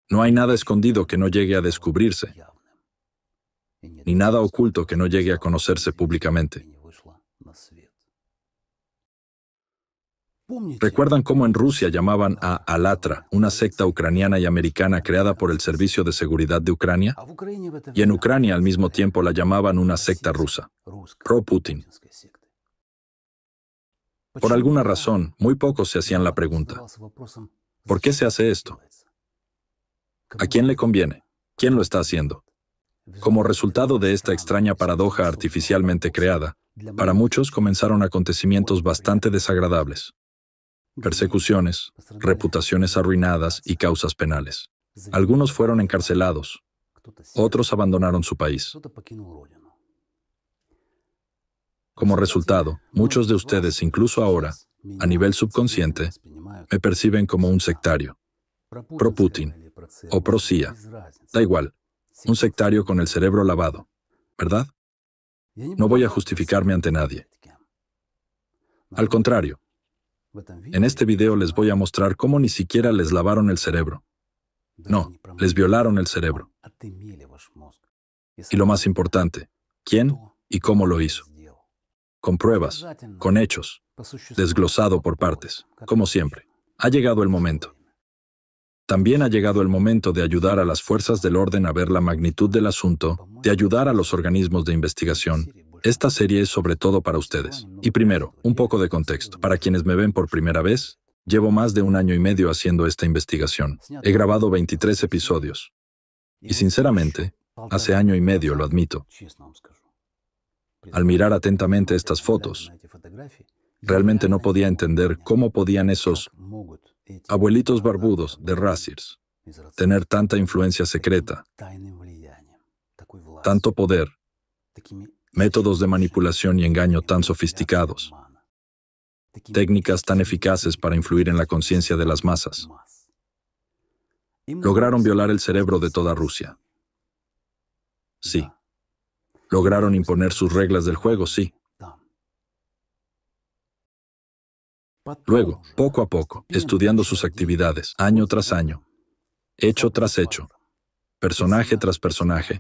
No hay nada escondido que no llegue a descubrirse, ni nada oculto que no llegue a conocerse públicamente. ¿Recuerdan cómo en Rusia llamaban a Alatra, una secta ucraniana y americana creada por el Servicio de Seguridad de Ucrania? Y en Ucrania al mismo tiempo la llamaban una secta rusa, pro-Putin. Por alguna razón, muy pocos se hacían la pregunta: ¿por qué se hace esto? ¿A quién le conviene? ¿Quién lo está haciendo? Como resultado de esta extraña paradoja artificialmente creada, para muchos comenzaron acontecimientos bastante desagradables. Persecuciones, reputaciones arruinadas y causas penales. Algunos fueron encarcelados, otros abandonaron su país. Como resultado, muchos de ustedes, incluso ahora, a nivel subconsciente, me perciben como un sectario, pro-Putin o pro-CIA. Da igual, un sectario con el cerebro lavado, ¿verdad? No voy a justificarme ante nadie. Al contrario, en este video les voy a mostrar cómo ni siquiera les lavaron el cerebro. No, les violaron el cerebro. Y lo más importante, ¿quién y cómo lo hizo? Con pruebas, con hechos, desglosado por partes, como siempre. Ha llegado el momento. También ha llegado el momento de ayudar a las fuerzas del orden a ver la magnitud del asunto, de ayudar a los organismos de investigación. Esta serie es sobre todo para ustedes. Y primero, un poco de contexto. Para quienes me ven por primera vez, llevo más de 1 año y medio haciendo esta investigación. He grabado 23 episodios. Y sinceramente, hace 1 año y medio, lo admito, al mirar atentamente estas fotos, realmente no podía entender cómo podían esos abuelitos barbudos de Razirs tener tanta influencia secreta, tanto poder, métodos de manipulación y engaño tan sofisticados, técnicas tan eficaces para influir en la conciencia de las masas. Lograron violar el cerebro de toda Rusia. Sí. Lograron imponer sus reglas del juego, sí. Luego, poco a poco, estudiando sus actividades, año tras año, hecho tras hecho, personaje tras personaje,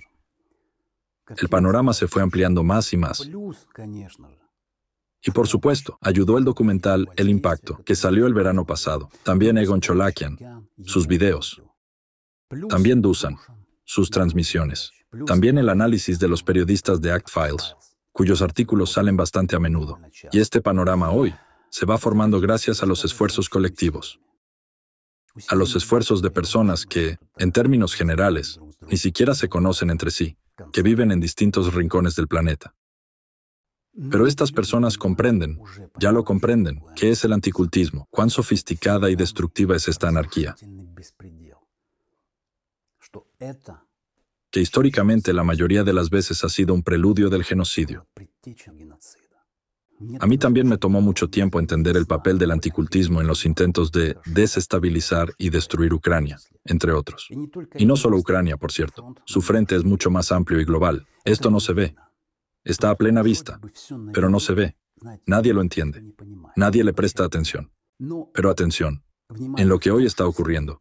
el panorama se fue ampliando más y más. Y por supuesto, ayudó el documental El Impacto, que salió el verano pasado. También Egon Cholakian, sus videos. También Dusan, sus transmisiones. También el análisis de los periodistas de Act Files, cuyos artículos salen bastante a menudo. Y este panorama hoy se va formando gracias a los esfuerzos colectivos. A los esfuerzos de personas que, en términos generales, ni siquiera se conocen entre sí, que viven en distintos rincones del planeta. Pero estas personas comprenden, ya lo comprenden, qué es el anticultismo, cuán sofisticada y destructiva es esta anarquía. Que históricamente la mayoría de las veces ha sido un preludio del genocidio. A mí también me tomó mucho tiempo entender el papel del anticultismo en los intentos de desestabilizar y destruir Ucrania, entre otros. Y no solo Ucrania, por cierto. Su frente es mucho más amplio y global. Esto no se ve. Está a plena vista, pero no se ve. Nadie lo entiende. Nadie le presta atención. Pero atención, en lo que hoy está ocurriendo,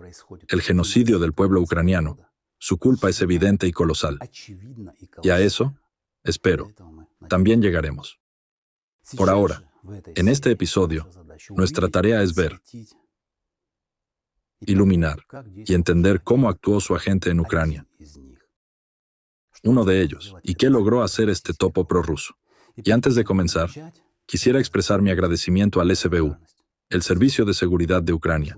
el genocidio del pueblo ucraniano, su culpa es evidente y colosal. Y a eso, espero, también llegaremos. Por ahora, en este episodio, nuestra tarea es ver, iluminar y entender cómo actuó su agente en Ucrania. Uno de ellos, y qué logró hacer este topo prorruso. Y antes de comenzar, quisiera expresar mi agradecimiento al SBU, el Servicio de Seguridad de Ucrania,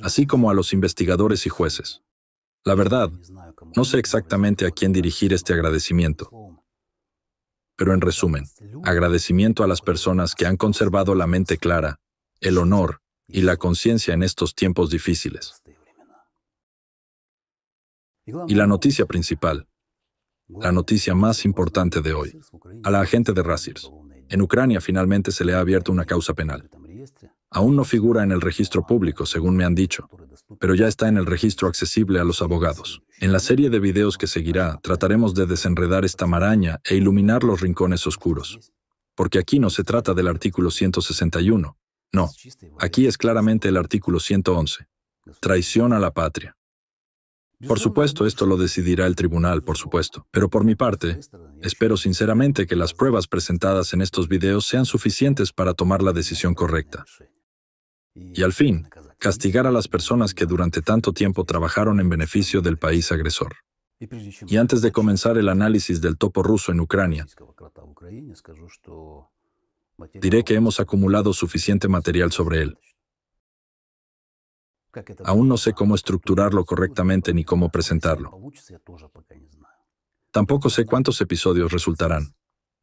así como a los investigadores y jueces. La verdad, no sé exactamente a quién dirigir este agradecimiento. Pero en resumen, agradecimiento a las personas que han conservado la mente clara, el honor y la conciencia en estos tiempos difíciles. Y la noticia principal, la noticia más importante de hoy, a la agente de Razirs. En Ucrania finalmente se le ha abierto una causa penal. Aún no figura en el registro público, según me han dicho, pero ya está en el registro accesible a los abogados. En la serie de videos que seguirá, trataremos de desenredar esta maraña e iluminar los rincones oscuros. Porque aquí no se trata del artículo 161. No, aquí es claramente el artículo 111, Traición a la patria. Por supuesto, esto lo decidirá el tribunal, por supuesto. Pero por mi parte, espero sinceramente que las pruebas presentadas en estos videos sean suficientes para tomar la decisión correcta. Y al fin, castigar a las personas que durante tanto tiempo trabajaron en beneficio del país agresor. Y antes de comenzar el análisis del topo ruso en Ucrania, diré que hemos acumulado suficiente material sobre él. Aún no sé cómo estructurarlo correctamente ni cómo presentarlo. Tampoco sé cuántos episodios resultarán.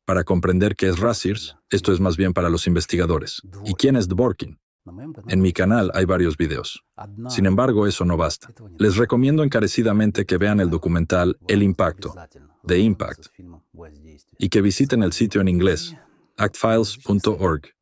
Para comprender qué es Razzirs, esto es más bien para los investigadores. ¿Y quién es Dworkin? En mi canal hay varios videos. Sin embargo, eso no basta. Les recomiendo encarecidamente que vean el documental El Impacto, The Impact, y que visiten el sitio en inglés, actfiles.org.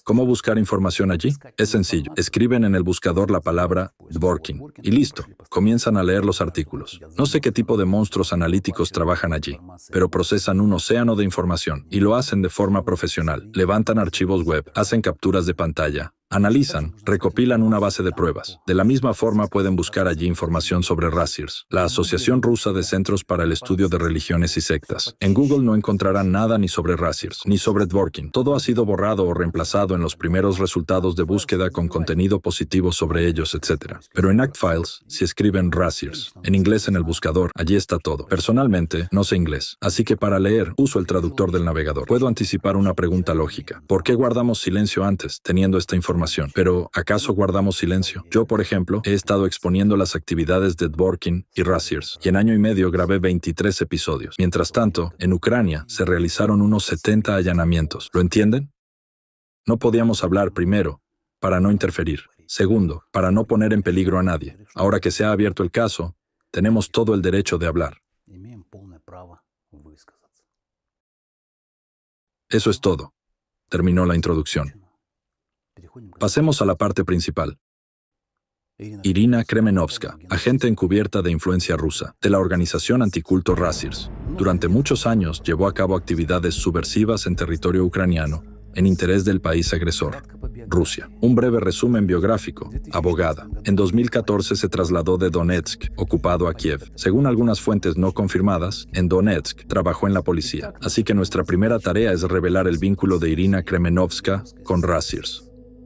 ¿Cómo buscar información allí? Es sencillo. Escriben en el buscador la palabra Dworkin y listo. Comienzan a leer los artículos. No sé qué tipo de monstruos analíticos trabajan allí, pero procesan un océano de información y lo hacen de forma profesional. Levantan archivos web, hacen capturas de pantalla, analizan, recopilan una base de pruebas. De la misma forma pueden buscar allí información sobre Razzirs, la Asociación Rusa de Centros para el Estudio de Religiones y Sectas. En Google no encontrarán nada ni sobre Razzirs, ni sobre Dworkin. Todo ha sido borrado o reemplazado en los primeros resultados de búsqueda con contenido positivo sobre ellos, etc. Pero en ActFiles, si escriben Razzirs, en inglés en el buscador, allí está todo. Personalmente, no sé inglés, así que para leer, uso el traductor del navegador. Puedo anticipar una pregunta lógica. ¿Por qué guardamos silencio antes, teniendo esta información? Pero, ¿acaso guardamos silencio? Yo, por ejemplo, he estado exponiendo las actividades de Dworkin y Razzirs, y en año y medio grabé 23 episodios. Mientras tanto, en Ucrania se realizaron unos 70 allanamientos. ¿Lo entienden? No podíamos hablar primero, para no interferir. Segundo, para no poner en peligro a nadie. Ahora que se ha abierto el caso, tenemos todo el derecho de hablar. Eso es todo. Terminó la introducción. Pasemos a la parte principal. Irina Kremenovska, agente encubierta de influencia rusa, de la organización anticulto Razzirs. Durante muchos años llevó a cabo actividades subversivas en territorio ucraniano, en interés del país agresor, Rusia. Un breve resumen biográfico. Abogada. En 2014 se trasladó de Donetsk, ocupado a Kiev. Según algunas fuentes no confirmadas, en Donetsk trabajó en la policía. Así que nuestra primera tarea es revelar el vínculo de Irina Kremenovska con Razzirs,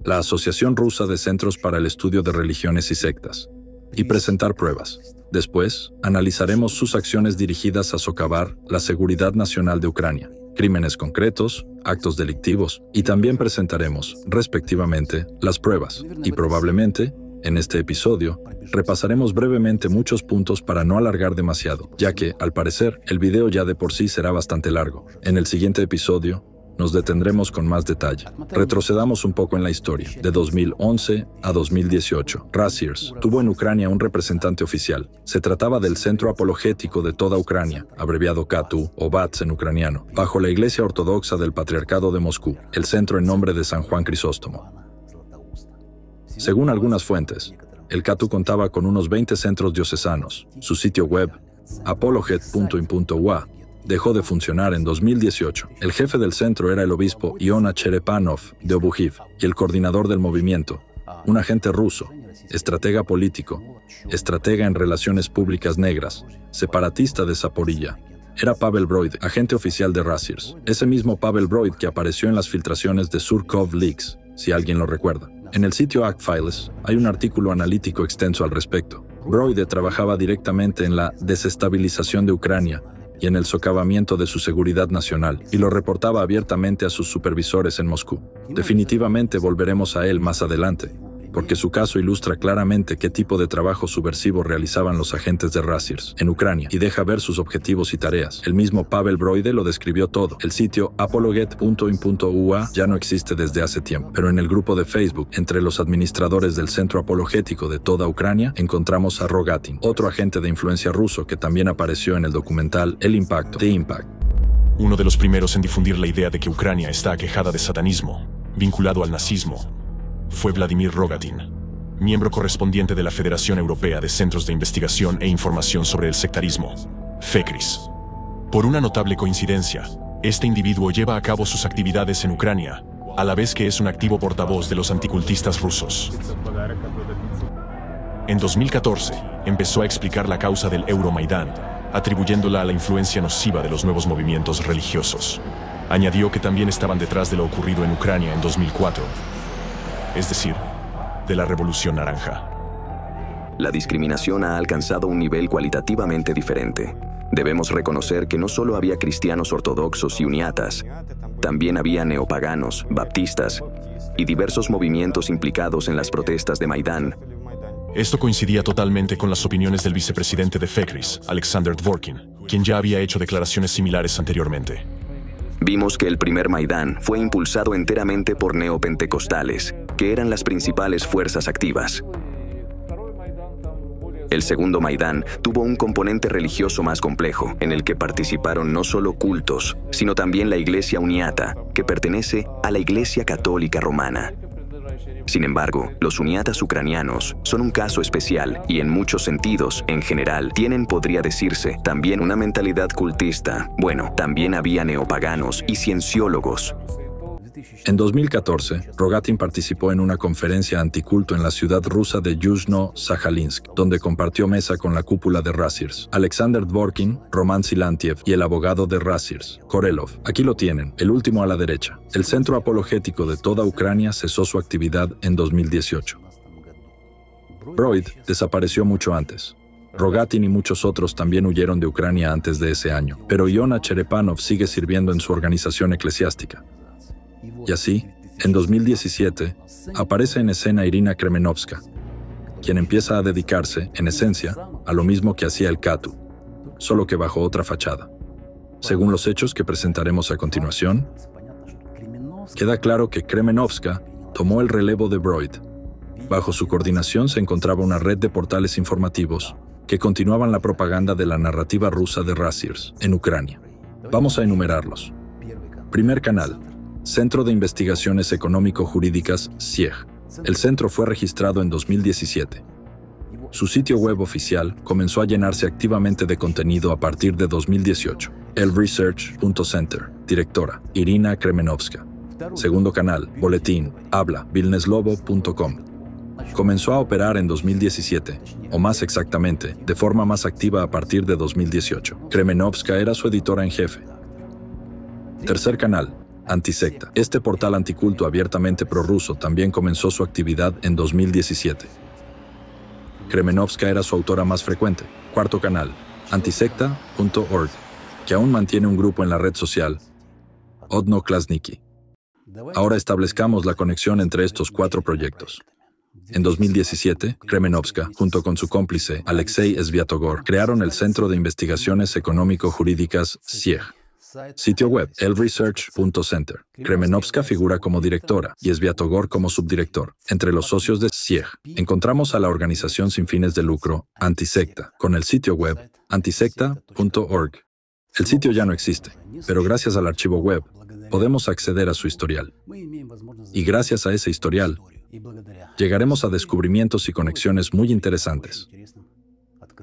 la Asociación Rusa de Centros para el Estudio de Religiones y Sectas, y presentar pruebas. Después, analizaremos sus acciones dirigidas a socavar la seguridad nacional de Ucrania, crímenes concretos, actos delictivos, y también presentaremos, respectivamente, las pruebas. Y probablemente, en este episodio, repasaremos brevemente muchos puntos para no alargar demasiado, ya que, al parecer, el video ya de por sí será bastante largo. En el siguiente episodio, nos detendremos con más detalle. Retrocedamos un poco en la historia. De 2011 a 2018, Razzirs tuvo en Ucrania un representante oficial. Se trataba del Centro Apologético de toda Ucrania, abreviado KATU o BATS en ucraniano, bajo la Iglesia Ortodoxa del Patriarcado de Moscú, el centro en nombre de San Juan Crisóstomo. Según algunas fuentes, el KATU contaba con unos 20 centros diocesanos. Su sitio web, apologet.in.ua, dejó de funcionar en 2018. El jefe del centro era el obispo Iona Cherepanov de Obujiv y el coordinador del movimiento, un agente ruso, estratega político, estratega en relaciones públicas negras, separatista de Zaporilla. Era Pavel Broid, agente oficial de Razzirs. Ese mismo Pavel Broid que apareció en las filtraciones de Surkov Leaks, si alguien lo recuerda. En el sitio ActFiles hay un artículo analítico extenso al respecto. Broid trabajaba directamente en la desestabilización de Ucrania y en el socavamiento de su seguridad nacional, y lo reportaba abiertamente a sus supervisores en Moscú. Definitivamente volveremos a él más adelante, porque su caso ilustra claramente qué tipo de trabajo subversivo realizaban los agentes de Razzirs en Ucrania y deja ver sus objetivos y tareas. El mismo Pavel Broide lo describió todo. El sitio apologet.in.ua ya no existe desde hace tiempo, pero en el grupo de Facebook, entre los administradores del Centro Apologético de toda Ucrania, encontramos a Rogatin, otro agente de influencia ruso que también apareció en el documental El Impacto, The Impact. Uno de los primeros en difundir la idea de que Ucrania está aquejada de satanismo, vinculado al nazismo, fue Vladimir Rogatin, miembro correspondiente de la Federación Europea de Centros de Investigación e Información sobre el Sectarismo, FECRIS. Por una notable coincidencia, este individuo lleva a cabo sus actividades en Ucrania, a la vez que es un activo portavoz de los anticultistas rusos. En 2014, empezó a explicar la causa del Euromaidán, atribuyéndola a la influencia nociva de los nuevos movimientos religiosos. Añadió que también estaban detrás de lo ocurrido en Ucrania en 2004, es decir, de la Revolución Naranja. La discriminación ha alcanzado un nivel cualitativamente diferente. Debemos reconocer que no solo había cristianos ortodoxos y uniatas, también había neopaganos, baptistas y diversos movimientos implicados en las protestas de Maidán. Esto coincidía totalmente con las opiniones del vicepresidente de FECRIS, Alexander Dworkin, quien ya había hecho declaraciones similares anteriormente. Vimos que el primer Maidán fue impulsado enteramente por neopentecostales, que eran las principales fuerzas activas. El segundo Maidán tuvo un componente religioso más complejo, en el que participaron no solo cultos, sino también la Iglesia Uniata, que pertenece a la Iglesia Católica Romana. Sin embargo, los uniatas ucranianos son un caso especial y en muchos sentidos, en general, tienen, podría decirse, también una mentalidad cultista. Bueno, también había neopaganos y cienciólogos. En 2014, Rogatin participó en una conferencia anticulto en la ciudad rusa de Yuzhno-Sajalinsk, donde compartió mesa con la cúpula de Rassirs, Alexander Dworkin, Roman Silantiev y el abogado de Rassirs, Korelov. Aquí lo tienen, el último a la derecha. El centro apologético de toda Ucrania cesó su actividad en 2018. Broid desapareció mucho antes. Rogatin y muchos otros también huyeron de Ucrania antes de ese año, pero Iona Cherepanov sigue sirviendo en su organización eclesiástica. Y así, en 2017, aparece en escena Irina Kremenovska, quien empieza a dedicarse, en esencia, a lo mismo que hacía el Katu, solo que bajo otra fachada. Según los hechos que presentaremos a continuación, queda claro que Kremenovska tomó el relevo de Broid. Bajo su coordinación se encontraba una red de portales informativos que continuaban la propaganda de la narrativa rusa de Rassirs en Ucrania. Vamos a enumerarlos. Primer canal. Centro de Investigaciones Económico-Jurídicas, CIEG. El centro fue registrado en 2017. Su sitio web oficial comenzó a llenarse activamente de contenido a partir de 2018. elresearch.center. Directora, Irina Kremenovska. Segundo canal, boletín, habla, vilneslovo.com. Comenzó a operar en 2017, o más exactamente, de forma más activa a partir de 2018. Kremenovska era su editora en jefe. Tercer canal, Antisecta. Este portal anticulto abiertamente prorruso también comenzó su actividad en 2017. Kremenovska era su autora más frecuente. Cuarto canal, antisecta.org, que aún mantiene un grupo en la red social, Odnoklasniki. Ahora establezcamos la conexión entre estos cuatro proyectos. En 2017, Kremenovska, junto con su cómplice, Alexei Sviatogor, crearon el Centro de Investigaciones Económico-Jurídicas, CIEG. Sitio web, elresearch.center. Kremenovska figura como directora y Sviatogor como subdirector. Entre los socios de CIEG, encontramos a la organización sin fines de lucro, Antisecta, con el sitio web, antisecta.org. El sitio ya no existe, pero gracias al archivo web, podemos acceder a su historial. Y gracias a ese historial, llegaremos a descubrimientos y conexiones muy interesantes.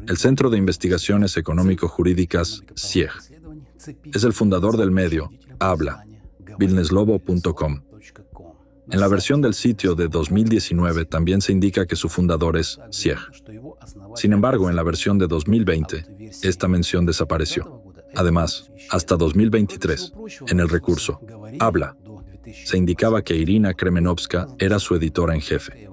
El Centro de Investigaciones Económico-Jurídicas, CIEG, es el fundador del medio, habla, vilneslovo.com. En la versión del sitio de 2019 también se indica que su fundador es CIEG. Sin embargo, en la versión de 2020, esta mención desapareció. Además, hasta 2023, en el recurso, habla, se indicaba que Irina Kremenovska era su editora en jefe.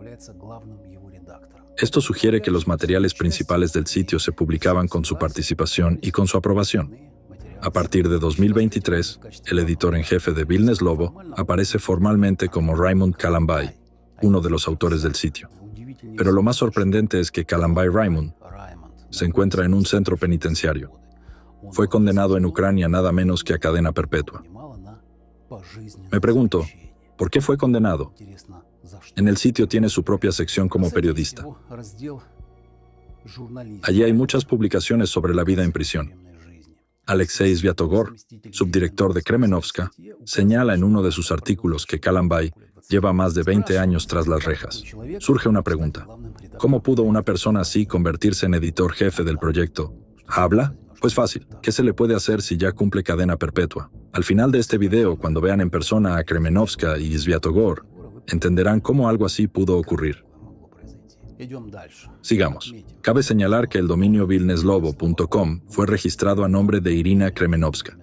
Esto sugiere que los materiales principales del sitio se publicaban con su participación y con su aprobación. A partir de 2023, el editor en jefe de Vilneslovo aparece formalmente como Raymond Kalambai, uno de los autores del sitio. Pero lo más sorprendente es que Kalambai Raymond se encuentra en un centro penitenciario. Fue condenado en Ucrania nada menos que a cadena perpetua. Me pregunto, ¿por qué fue condenado? En el sitio tiene su propia sección como periodista. Allí hay muchas publicaciones sobre la vida en prisión. Alexei Sviatogor, subdirector de Kremenovska, señala en uno de sus artículos que Kalambai lleva más de 20 años tras las rejas. Surge una pregunta. ¿Cómo pudo una persona así convertirse en editor jefe del proyecto? ¿Habla? Pues fácil. ¿Qué se le puede hacer si ya cumple cadena perpetua? Al final de este video, cuando vean en persona a Kremenovska y Sviatogor, entenderán cómo algo así pudo ocurrir. Sigamos. Cabe señalar que el dominio vilneslovo.com fue registrado a nombre de Irina Kremenovska.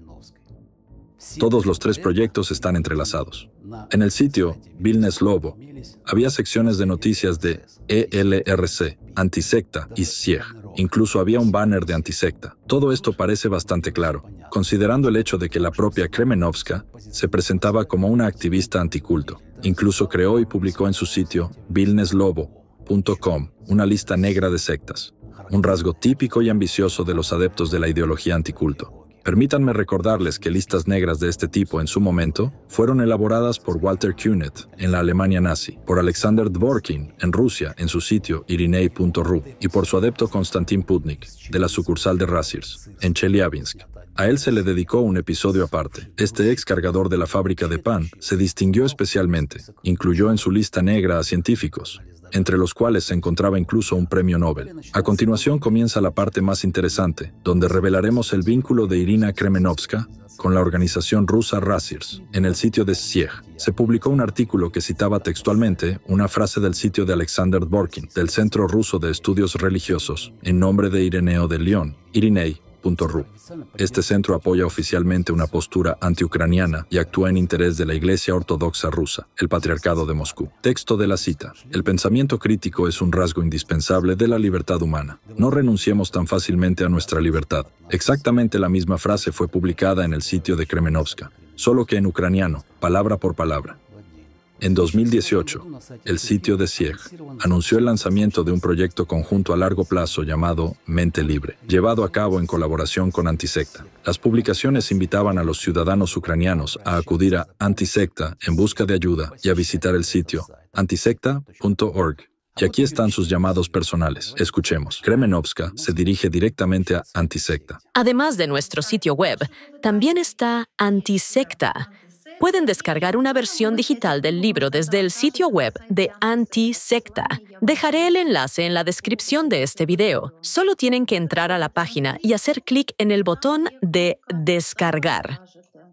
Todos los tres proyectos están entrelazados. En el sitio Vilnes Lovo había secciones de noticias de ELRC, Antisecta y SIEG. Incluso había un banner de Antisecta. Todo esto parece bastante claro, considerando el hecho de que la propia Kremenovska se presentaba como una activista anticulto. Incluso creó y publicó en su sitio vilneslovo.com una lista negra de sectas, un rasgo típico y ambicioso de los adeptos de la ideología anticulto. Permítanme recordarles que listas negras de este tipo en su momento fueron elaboradas por Walter Künneth en la Alemania nazi, por Alexander Dworkin en Rusia en su sitio irinei.ru y por su adepto Konstantin Putnik de la sucursal de Rassirs en Chelyabinsk. A él se le dedicó un episodio aparte. Este ex cargador de la fábrica de pan se distinguió especialmente. Incluyó en su lista negra a científicos, entre los cuales se encontraba incluso un premio Nobel. A continuación comienza la parte más interesante, donde revelaremos el vínculo de Irina Kremenovska con la organización rusa Rassirs. En el sitio de SIEG se publicó un artículo que citaba textualmente una frase del sitio de Alexander Dworkin, del Centro Ruso de Estudios Religiosos, en nombre de Ireneo de León, irinei.ru. Este centro apoya oficialmente una postura antiucraniana y actúa en interés de la Iglesia Ortodoxa rusa, el Patriarcado de Moscú. Texto de la cita. El pensamiento crítico es un rasgo indispensable de la libertad humana. No renunciemos tan fácilmente a nuestra libertad. Exactamente la misma frase fue publicada en el sitio de Kremenovska, solo que en ucraniano, palabra por palabra. En 2018, el sitio de SIEG anunció el lanzamiento de un proyecto conjunto a largo plazo llamado Mente Libre, llevado a cabo en colaboración con Antisecta. Las publicaciones invitaban a los ciudadanos ucranianos a acudir a Antisecta en busca de ayuda y a visitar el sitio antisecta.org. Y aquí están sus llamados personales. Escuchemos. Kremenovska se dirige directamente a Antisecta. Además de nuestro sitio web, también está Antisecta. Pueden descargar una versión digital del libro desde el sitio web de Antisecta. Dejaré el enlace en la descripción de este video. Solo tienen que entrar a la página y hacer clic en el botón de descargar.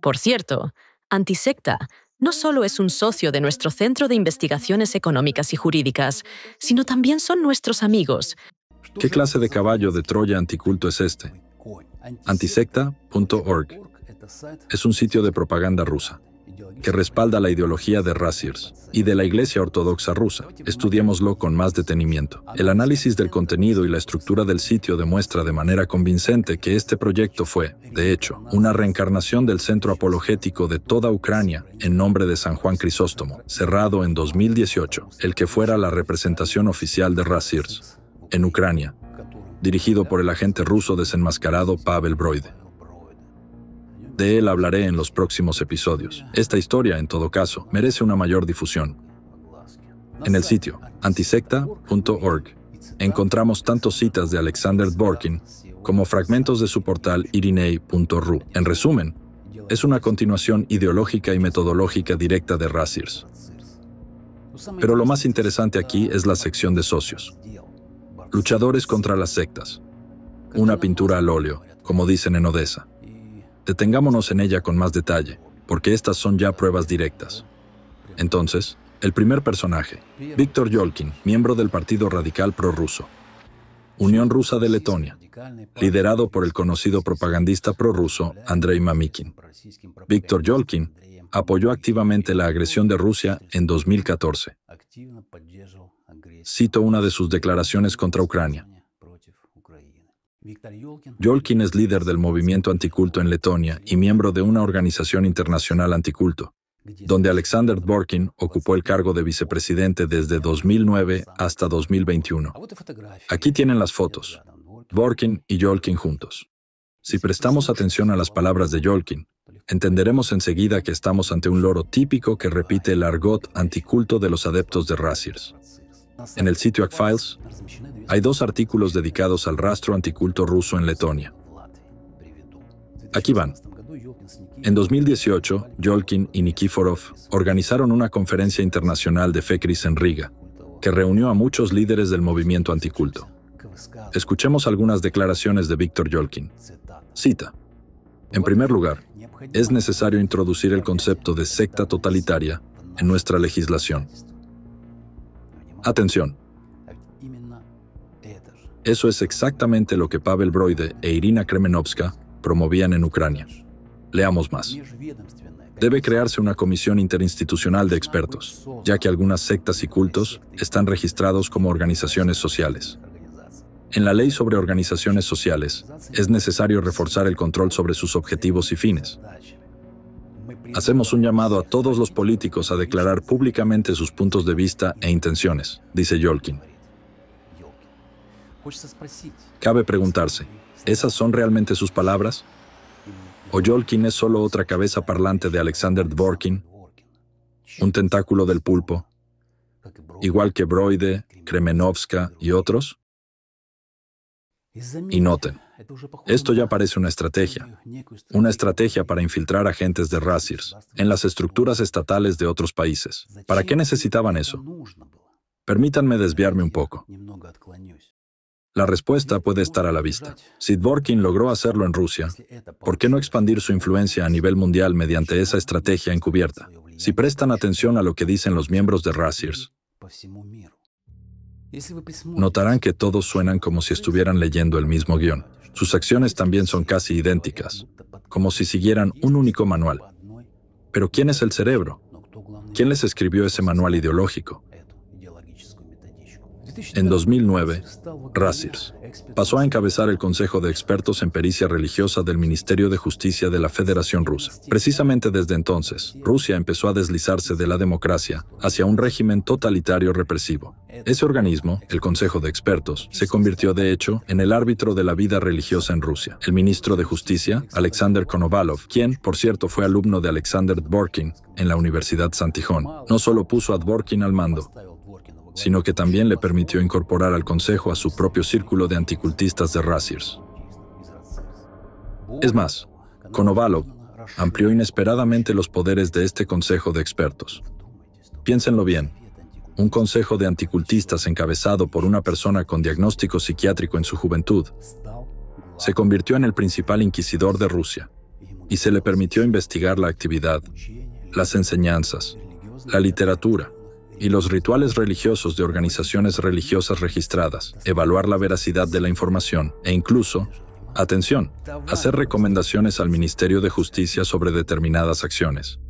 Por cierto, Antisecta no solo es un socio de nuestro Centro de Investigaciones Económicas y Jurídicas, sino también son nuestros amigos. ¿Qué clase de caballo de Troya anticulto es este? Antisecta.org es un sitio de propaganda rusa que respalda la ideología de Rassirs y de la Iglesia Ortodoxa rusa. Estudiémoslo con más detenimiento. El análisis del contenido y la estructura del sitio demuestra de manera convincente que este proyecto fue, de hecho, una reencarnación del centro apologético de toda Ucrania en nombre de San Juan Crisóstomo, cerrado en 2018, el que fuera la representación oficial de Rassirs en Ucrania, dirigido por el agente ruso desenmascarado Pavel Broide. De él hablaré en los próximos episodios. Esta historia, en todo caso, merece una mayor difusión. En el sitio antisecta.org encontramos tanto citas de Alexander Dworkin como fragmentos de su portal irinei.ru. En resumen, es una continuación ideológica y metodológica directa de Rassirs. Pero lo más interesante aquí es la sección de socios. Luchadores contra las sectas. Una pintura al óleo, como dicen en Odessa. Detengámonos en ella con más detalle, porque estas son ya pruebas directas. Entonces, el primer personaje, Viktor Yolkin, miembro del Partido Radical Prorruso, Unión Rusa de Letonia, liderado por el conocido propagandista prorruso Andrei Mamikin. Viktor Yolkin apoyó activamente la agresión de Rusia en 2014. Cito una de sus declaraciones contra Ucrania. Yolkin es líder del movimiento anticulto en Letonia y miembro de una organización internacional anticulto, donde Alexander Dworkin ocupó el cargo de vicepresidente desde 2009 hasta 2021. Aquí tienen las fotos, Dworkin y Yolkin juntos. Si prestamos atención a las palabras de Yolkin, entenderemos enseguida que estamos ante un loro típico que repite el argot anticulto de los adeptos de Rassirs. En el sitio Act-Files hay 2 artículos dedicados al rastro anticulto ruso en Letonia. Aquí van. En 2018, Yolkin y Nikiforov organizaron una conferencia internacional de Fekris en Riga, que reunió a muchos líderes del movimiento anticulto. Escuchemos algunas declaraciones de Viktor Yolkin. Cita. En primer lugar, es necesario introducir el concepto de secta totalitaria en nuestra legislación. Atención. Eso es exactamente lo que Pavel Broide e Irina Kremenovska promovían en Ucrania. Leamos más. Debe crearse una comisión interinstitucional de expertos, ya que algunas sectas y cultos están registrados como organizaciones sociales. En la ley sobre organizaciones sociales, es necesario reforzar el control sobre sus objetivos y fines. Hacemos un llamado a todos los políticos a declarar públicamente sus puntos de vista e intenciones, dice Yolkin. Cabe preguntarse, ¿esas son realmente sus palabras? ¿O Yolkin es solo otra cabeza parlante de Alexander Dworkin, un tentáculo del pulpo, igual que Broide, Kremenovska y otros? Y noten, esto ya parece una estrategia para infiltrar agentes de Razirs en las estructuras estatales de otros países. ¿Para qué necesitaban eso? Permítanme desviarme un poco. La respuesta puede estar a la vista. Si Dworkin logró hacerlo en Rusia, ¿por qué no expandir su influencia a nivel mundial mediante esa estrategia encubierta? Si prestan atención a lo que dicen los miembros de Razirs, notarán que todos suenan como si estuvieran leyendo el mismo guión. Sus acciones también son casi idénticas, como si siguieran un único manual. Pero ¿quién es el cerebro? ¿Quién les escribió ese manual ideológico? En 2009, Razirs pasó a encabezar el Consejo de Expertos en Pericia Religiosa del Ministerio de Justicia de la Federación Rusa. Precisamente desde entonces, Rusia empezó a deslizarse de la democracia hacia un régimen totalitario represivo. Ese organismo, el Consejo de Expertos, se convirtió de hecho en el árbitro de la vida religiosa en Rusia. El ministro de Justicia, Alexander Konovalov, quien, por cierto, fue alumno de Alexander Dworkin en la Universidad Santijón, no solo puso a Dworkin al mando, sino que también le permitió incorporar al Consejo a su propio círculo de anticultistas de Razirs. Es más, Konovalov amplió inesperadamente los poderes de este Consejo de Expertos. Piénsenlo bien, un consejo de anticultistas encabezado por una persona con diagnóstico psiquiátrico en su juventud se convirtió en el principal inquisidor de Rusia y se le permitió investigar la actividad, las enseñanzas, la literatura y los rituales religiosos de organizaciones religiosas registradas, evaluar la veracidad de la información e incluso, atención, hacer recomendaciones al Ministerio de Justicia sobre determinadas acciones.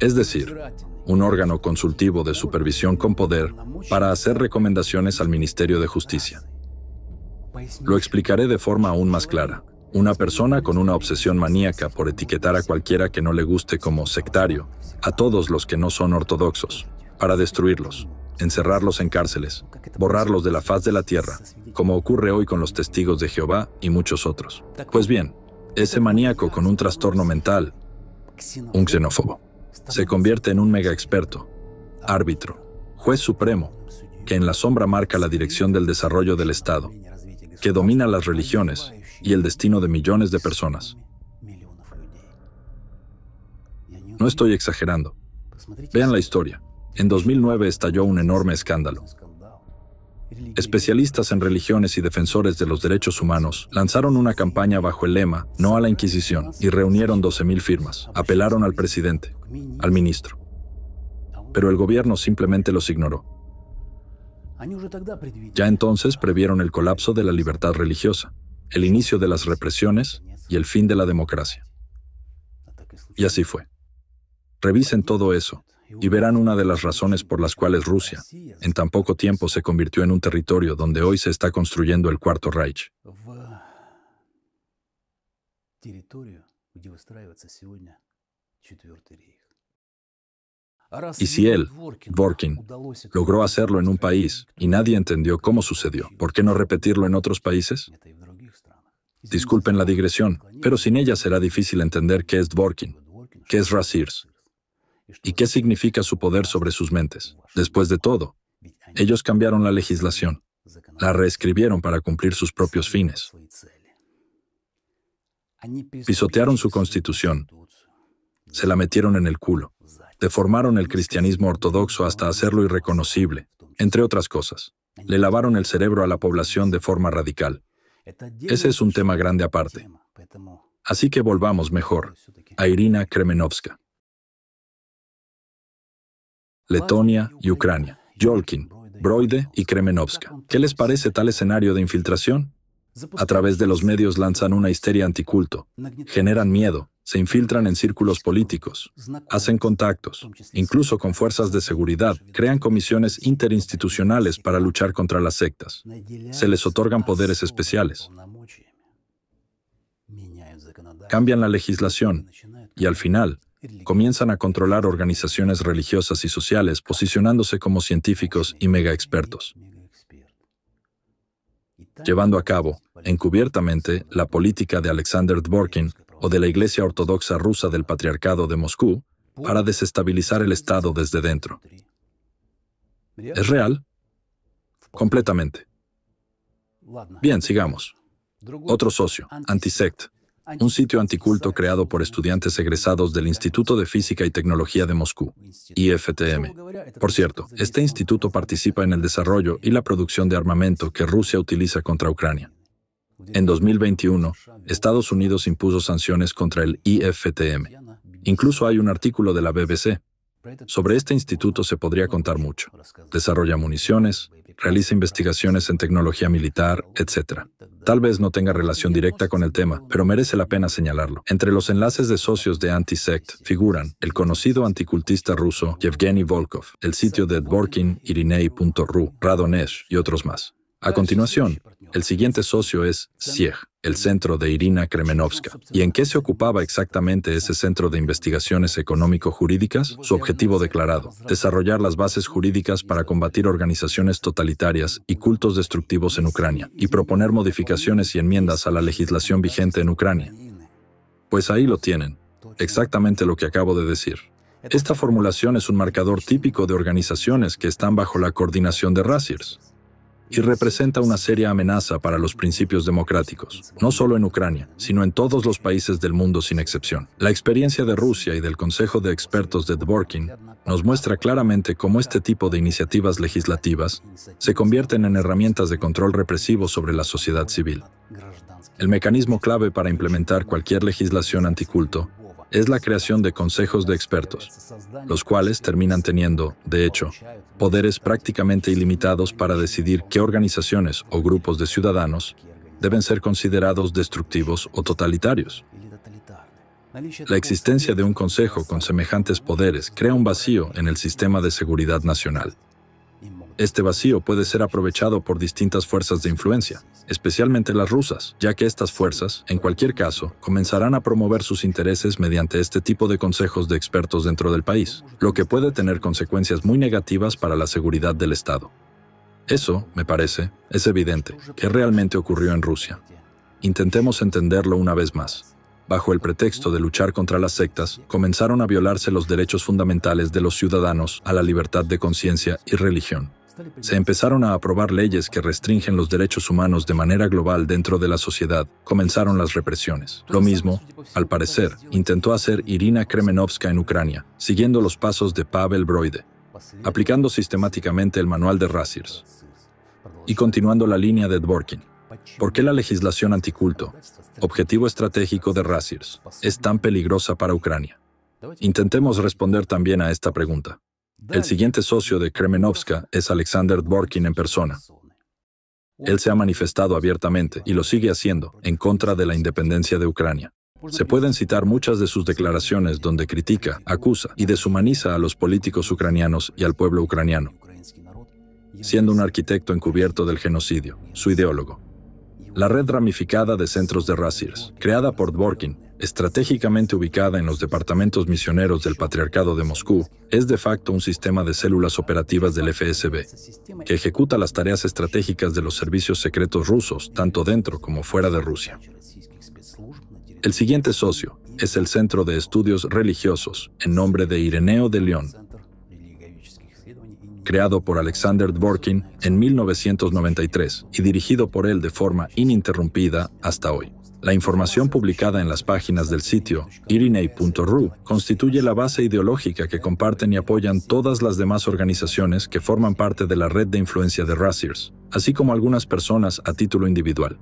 Es decir, un órgano consultivo de supervisión con poder para hacer recomendaciones al Ministerio de Justicia. Lo explicaré de forma aún más clara. Una persona con una obsesión maníaca por etiquetar a cualquiera que no le guste como sectario, a todos los que no son ortodoxos, para destruirlos, encerrarlos en cárceles, borrarlos de la faz de la tierra, como ocurre hoy con los testigos de Jehová y muchos otros. Pues bien, ese maníaco con un trastorno mental, un xenófobo, se convierte en un mega experto, árbitro, juez supremo, que en la sombra marca la dirección del desarrollo del Estado, que domina las religiones y el destino de millones de personas. No estoy exagerando. Vean la historia. En 2009 estalló un enorme escándalo. Especialistas en religiones y defensores de los derechos humanos lanzaron una campaña bajo el lema "No a la Inquisición" y reunieron 12,000 firmas. Apelaron al presidente, al ministro. Pero el gobierno simplemente los ignoró. Ya entonces previeron el colapso de la libertad religiosa, el inicio de las represiones y el fin de la democracia. Y así fue. Revisen todo eso y verán una de las razones por las cuales Rusia, en tan poco tiempo, se convirtió en un territorio donde hoy se está construyendo el Cuarto Reich. Y si él, Dworkin, logró hacerlo en un país y nadie entendió cómo sucedió, ¿por qué no repetirlo en otros países? Disculpen la digresión, pero sin ella será difícil entender qué es Dworkin, qué es Razirs, y qué significa su poder sobre sus mentes. Después de todo, ellos cambiaron la legislación, la reescribieron para cumplir sus propios fines. Pisotearon su constitución, se la metieron en el culo, deformaron el cristianismo ortodoxo hasta hacerlo irreconocible, entre otras cosas. Le lavaron el cerebro a la población de forma radical. Ese es un tema grande aparte. Así que volvamos mejor a Irina Kremenovska. Letonia y Ucrania. Yolkin, Broide y Kremenovska. ¿Qué les parece tal escenario de infiltración? A través de los medios lanzan una histeria anticulto, generan miedo, se infiltran en círculos políticos, hacen contactos, incluso con fuerzas de seguridad, crean comisiones interinstitucionales para luchar contra las sectas. Se les otorgan poderes especiales. Cambian la legislación y al final comienzan a controlar organizaciones religiosas y sociales, posicionándose como científicos y mega expertos, llevando a cabo, encubiertamente, la política de Alexander Dworkin o de la Iglesia Ortodoxa Rusa del Patriarcado de Moscú para desestabilizar el Estado desde dentro. ¿Es real? Completamente. Bien, sigamos. Otro socio, Antisect, un sitio anticulto creado por estudiantes egresados del Instituto de Física y Tecnología de Moscú, IFTM. Por cierto, este instituto participa en el desarrollo y la producción de armamento que Rusia utiliza contra Ucrania. En 2021, Estados Unidos impuso sanciones contra el IFTM. Incluso hay un artículo de la BBC. Sobre este instituto se podría contar mucho. Desarrolla municiones, realiza investigaciones en tecnología militar, etc. Tal vez no tenga relación directa con el tema, pero merece la pena señalarlo. Entre los enlaces de socios de Antisect figuran el conocido anticultista ruso Yevgeny Volkov, el sitio de Dworkin, Irinei.ru, Radonesh y otros más. A continuación, el siguiente socio es SIEG, el centro de Irina Kremenovska. ¿Y en qué se ocupaba exactamente ese centro de investigaciones económico-jurídicas? Su objetivo declarado: desarrollar las bases jurídicas para combatir organizaciones totalitarias y cultos destructivos en Ucrania, y proponer modificaciones y enmiendas a la legislación vigente en Ucrania. Pues ahí lo tienen, exactamente lo que acabo de decir. Esta formulación es un marcador típico de organizaciones que están bajo la coordinación de Rasirs, y representa una seria amenaza para los principios democráticos, no solo en Ucrania, sino en todos los países del mundo sin excepción. La experiencia de Rusia y del Consejo de Expertos de Dworkin nos muestra claramente cómo este tipo de iniciativas legislativas se convierten en herramientas de control represivo sobre la sociedad civil. El mecanismo clave para implementar cualquier legislación anticulto es la creación de consejos de expertos, los cuales terminan teniendo, de hecho, poderes prácticamente ilimitados para decidir qué organizaciones o grupos de ciudadanos deben ser considerados destructivos o totalitarios. La existencia de un consejo con semejantes poderes crea un vacío en el sistema de seguridad nacional. Este vacío puede ser aprovechado por distintas fuerzas de influencia, especialmente las rusas, ya que estas fuerzas, en cualquier caso, comenzarán a promover sus intereses mediante este tipo de consejos de expertos dentro del país, lo que puede tener consecuencias muy negativas para la seguridad del Estado. Eso, me parece, es evidente, que realmente ocurrió en Rusia. Intentemos entenderlo una vez más. Bajo el pretexto de luchar contra las sectas, comenzaron a violarse los derechos fundamentales de los ciudadanos a la libertad de conciencia y religión. Se empezaron a aprobar leyes que restringen los derechos humanos de manera global dentro de la sociedad. Comenzaron las represiones. Lo mismo, al parecer, intentó hacer Irina Kremenovska en Ucrania, siguiendo los pasos de Pavel Broide, aplicando sistemáticamente el manual de Rasirs y continuando la línea de Dworkin. ¿Por qué la legislación anticulto, objetivo estratégico de Rasirs, es tan peligrosa para Ucrania? Intentemos responder también a esta pregunta. El siguiente socio de Kremenovska es Alexander Dworkin en persona. Él se ha manifestado abiertamente, y lo sigue haciendo, en contra de la independencia de Ucrania. Se pueden citar muchas de sus declaraciones donde critica, acusa y deshumaniza a los políticos ucranianos y al pueblo ucraniano, siendo un arquitecto encubierto del genocidio, su ideólogo. La red ramificada de centros de Rasirs, creada por Dworkin, estratégicamente ubicada en los departamentos misioneros del Patriarcado de Moscú, es de facto un sistema de células operativas del FSB, que ejecuta las tareas estratégicas de los servicios secretos rusos, tanto dentro como fuera de Rusia. El siguiente socio es el Centro de Estudios Religiosos, en nombre de Ireneo de León, creado por Alexander Dworkin en 1993 y dirigido por él de forma ininterrumpida hasta hoy. La información publicada en las páginas del sitio Irinei.ru constituye la base ideológica que comparten y apoyan todas las demás organizaciones que forman parte de la red de influencia de Rasirs, así como algunas personas a título individual.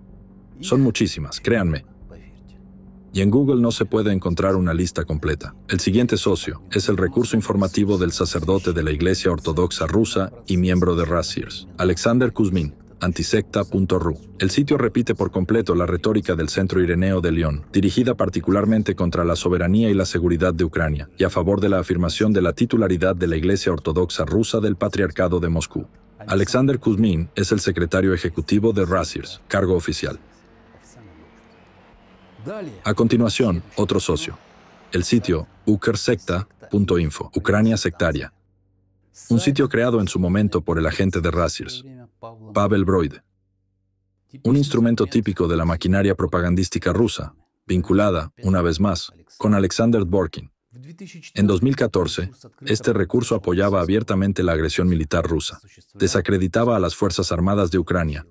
Son muchísimas, créanme. Y en Google no se puede encontrar una lista completa. El siguiente socio es el recurso informativo del sacerdote de la Iglesia Ortodoxa Rusa y miembro de Rasiers, Alexander Kuzmin, antisecta.ru. El sitio repite por completo la retórica del Centro Ireneo de León, dirigida particularmente contra la soberanía y la seguridad de Ucrania, y a favor de la afirmación de la titularidad de la Iglesia Ortodoxa Rusa del Patriarcado de Moscú. Alexander Kuzmin es el secretario ejecutivo de Rasiers, cargo oficial. A continuación, otro socio. El sitio ukrsekta.info, Ucrania sectaria. Un sitio creado en su momento por el agente de Rasiers, Pavel Broide. Un instrumento típico de la maquinaria propagandística rusa, vinculada, una vez más, con Alexander Dvorkin. En 2014, este recurso apoyaba abiertamente la agresión militar rusa, desacreditaba a las Fuerzas Armadas de Ucrania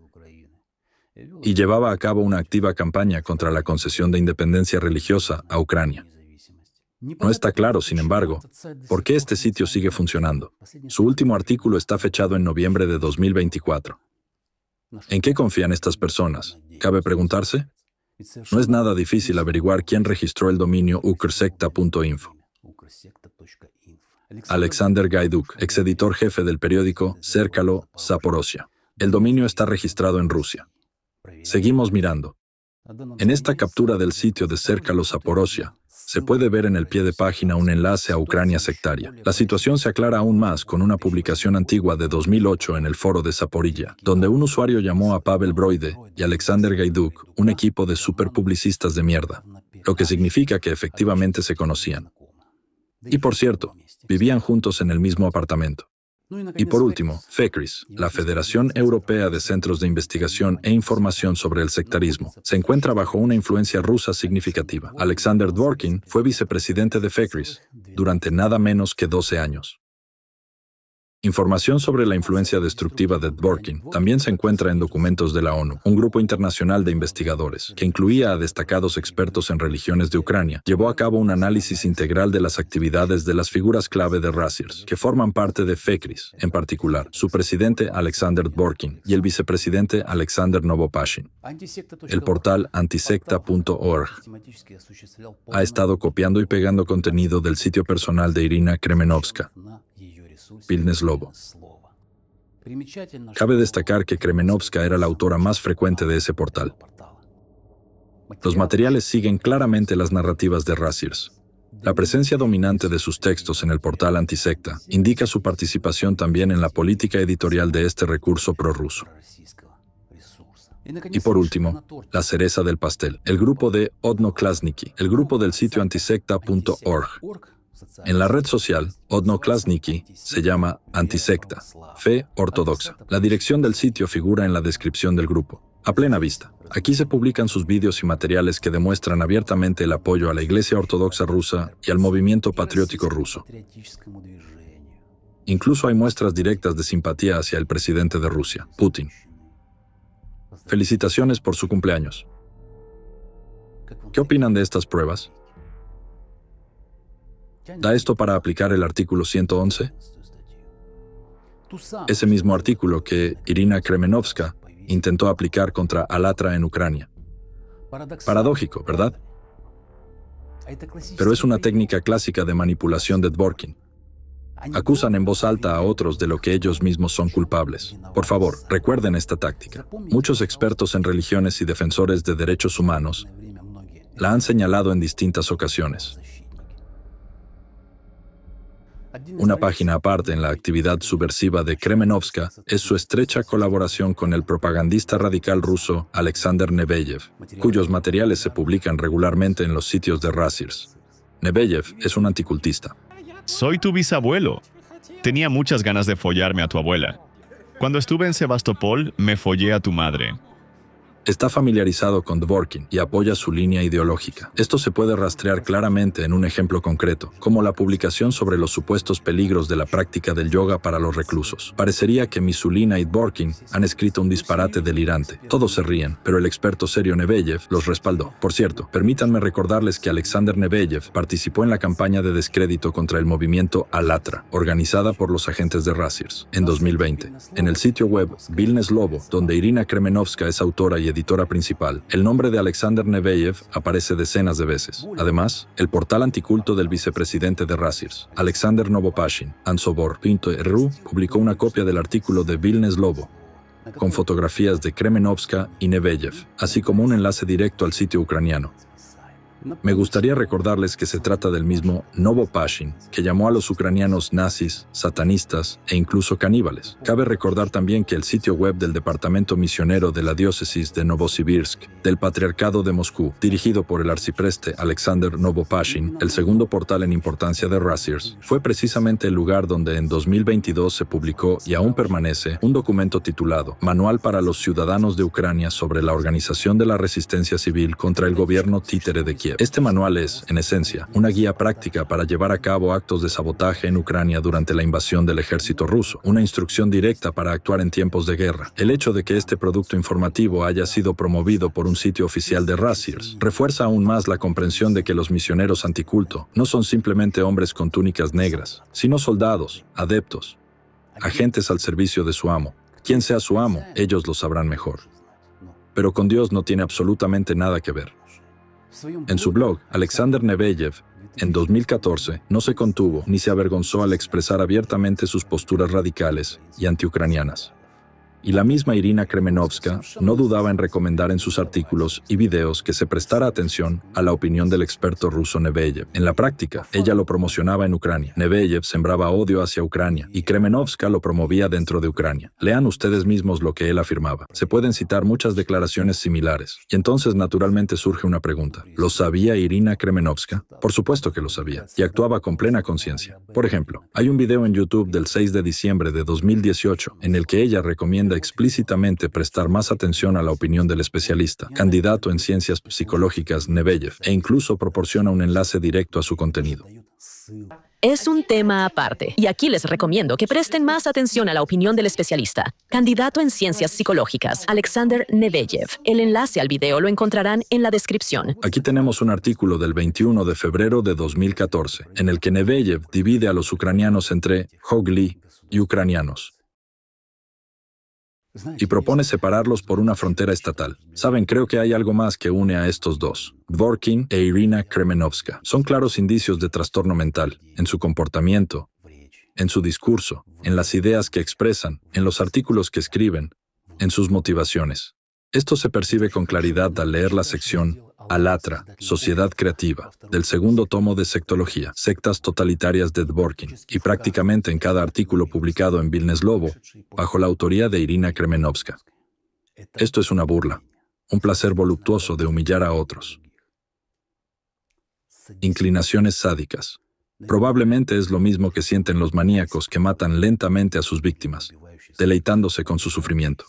y llevaba a cabo una activa campaña contra la concesión de independencia religiosa a Ucrania. No está claro, sin embargo, por qué este sitio sigue funcionando. Su último artículo está fechado en noviembre de 2024. ¿En qué confían estas personas? ¿Cabe preguntarse? No es nada difícil averiguar quién registró el dominio ukrsekta.info. Alexander Gaiduk, exeditor jefe del periódico Zerkalo Zaporozhia. El dominio está registrado en Rusia. Seguimos mirando. En esta captura del sitio de Zerkalo Zaporozhia, se puede ver en el pie de página un enlace a Ucrania sectaria. La situación se aclara aún más con una publicación antigua de 2008 en el foro de Zaporilla, donde un usuario llamó a Pavel Broide y Alexander Gaiduk un equipo de superpublicistas de mierda, lo que significa que efectivamente se conocían. Y por cierto, vivían juntos en el mismo apartamento. Y por último, FECRIS, la Federación Europea de Centros de Investigación e Información sobre el Sectarismo, se encuentra bajo una influencia rusa significativa. Alexander Dvorkin fue vicepresidente de FECRIS durante nada menos que 12 años. Información sobre la influencia destructiva de Dvorkin también se encuentra en documentos de la ONU. Un grupo internacional de investigadores, que incluía a destacados expertos en religiones de Ucrania, llevó a cabo un análisis integral de las actividades de las figuras clave de Rasiers, que forman parte de FECRIS, en particular, su presidente Alexander Dvorkin y el vicepresidente Alexander Novopashin. El portal antisecta.org ha estado copiando y pegando contenido del sitio personal de Irina Kremenovska, Vilnes Lobo. Cabe destacar que Kremenovska era la autora más frecuente de ese portal. Los materiales siguen claramente las narrativas de Rasiers. La presencia dominante de sus textos en el portal antisecta indica su participación también en la política editorial de este recurso prorruso. Y por último, la cereza del pastel, el grupo de Odnoklassniki, el grupo del sitio antisecta.org. En la red social, Odnoklassniki se llama Antisecta, Fe Ortodoxa. La dirección del sitio figura en la descripción del grupo. A plena vista, aquí se publican sus vídeos y materiales que demuestran abiertamente el apoyo a la Iglesia Ortodoxa rusa y al movimiento patriótico ruso. Incluso hay muestras directas de simpatía hacia el presidente de Rusia, Putin. Felicitaciones por su cumpleaños. ¿Qué opinan de estas pruebas? ¿Da esto para aplicar el artículo 111? Ese mismo artículo que Irina Kremenovska intentó aplicar contra Alatra en Ucrania. Paradójico, ¿verdad? Pero es una técnica clásica de manipulación de Dvorkin. Acusan en voz alta a otros de lo que ellos mismos son culpables. Por favor, recuerden esta táctica. Muchos expertos en religiones y defensores de derechos humanos la han señalado en distintas ocasiones. Una página aparte en la actividad subversiva de Kremenovska es su estrecha colaboración con el propagandista radical ruso Alexander Neveyev, cuyos materiales se publican regularmente en los sitios de Rasiers. Neveyev es un anticultista. Soy tu bisabuelo. Tenía muchas ganas de follarme a tu abuela. Cuando estuve en Sebastopol, me follé a tu madre. Está familiarizado con Dvorkin y apoya su línea ideológica. Esto se puede rastrear claramente en un ejemplo concreto, como la publicación sobre los supuestos peligros de la práctica del yoga para los reclusos. Parecería que Misulina y Dvorkin han escrito un disparate delirante. Todos se ríen, pero el experto serio Neveyev los respaldó. Por cierto, permítanme recordarles que Alexander Neveyev participó en la campaña de descrédito contra el movimiento Alatra, organizada por los agentes de Rasiers, en 2020. En el sitio web Vilnes Lobo, donde Irina Kremenovska es autora y editora principal, el nombre de Alexander Neveyev aparece decenas de veces. Además, el portal anticulto del vicepresidente de Rasirs, Alexander Novopashin, Ansobor.ru, publicó una copia del artículo de Vilnes Lobo, con fotografías de Kremenovska y Neveyev, así como un enlace directo al sitio ucraniano. Me gustaría recordarles que se trata del mismo Novopashin, que llamó a los ucranianos nazis, satanistas e incluso caníbales. Cabe recordar también que el sitio web del Departamento Misionero de la Diócesis de Novosibirsk, del Patriarcado de Moscú, dirigido por el arcipreste Alexander Novopashin, el segundo portal en importancia de Rasirs, fue precisamente el lugar donde en 2022 se publicó y aún permanece un documento titulado Manual para los ciudadanos de Ucrania sobre la organización de la resistencia civil contra el gobierno títere de Kiev. Este manual es, en esencia, una guía práctica para llevar a cabo actos de sabotaje en Ucrania durante la invasión del ejército ruso, una instrucción directa para actuar en tiempos de guerra. El hecho de que este producto informativo haya sido promovido por un sitio oficial de Rasirs refuerza aún más la comprensión de que los misioneros anticulto no son simplemente hombres con túnicas negras, sino soldados, adeptos, agentes al servicio de su amo. Quien sea su amo, ellos lo sabrán mejor. Pero con Dios no tiene absolutamente nada que ver. En su blog, Alexander Neveyev, en 2014, no se contuvo ni se avergonzó al expresar abiertamente sus posturas radicales y antiucranianas. Y la misma Irina Kremenovska no dudaba en recomendar en sus artículos y videos que se prestara atención a la opinión del experto ruso Neveyev. En la práctica, ella lo promocionaba en Ucrania. Neveyev sembraba odio hacia Ucrania y Kremenovska lo promovía dentro de Ucrania. Lean ustedes mismos lo que él afirmaba. Se pueden citar muchas declaraciones similares. Y entonces naturalmente surge una pregunta. ¿Lo sabía Irina Kremenovska? Por supuesto que lo sabía, y actuaba con plena conciencia. Por ejemplo, hay un video en YouTube del 6 de diciembre de 2018 en el que ella recomienda explícitamente prestar más atención a la opinión del especialista, candidato en ciencias psicológicas Neveyev, e incluso proporciona un enlace directo a su contenido. Es un tema aparte, y aquí les recomiendo que presten más atención a la opinión del especialista, candidato en ciencias psicológicas, Alexander Neveyev. El enlace al video lo encontrarán en la descripción. Aquí tenemos un artículo del 21 de febrero de 2014, en el que Neveyev divide a los ucranianos entre Hogli y ucranianos, y propone separarlos por una frontera estatal. Saben, creo que hay algo más que une a estos dos. Dvorkin e Irina Kremenovska son claros indicios de trastorno mental, en su comportamiento, en su discurso, en las ideas que expresan, en los artículos que escriben, en sus motivaciones. Esto se percibe con claridad al leer la sección Alatra, Sociedad Creativa, del segundo tomo de Sectología, Sectas Totalitarias de Dvorkin, y prácticamente en cada artículo publicado en Vilnes Lobo, bajo la autoría de Irina Kremenovska. Esto es una burla, un placer voluptuoso de humillar a otros. Inclinaciones sádicas. Probablemente es lo mismo que sienten los maníacos que matan lentamente a sus víctimas, deleitándose con su sufrimiento.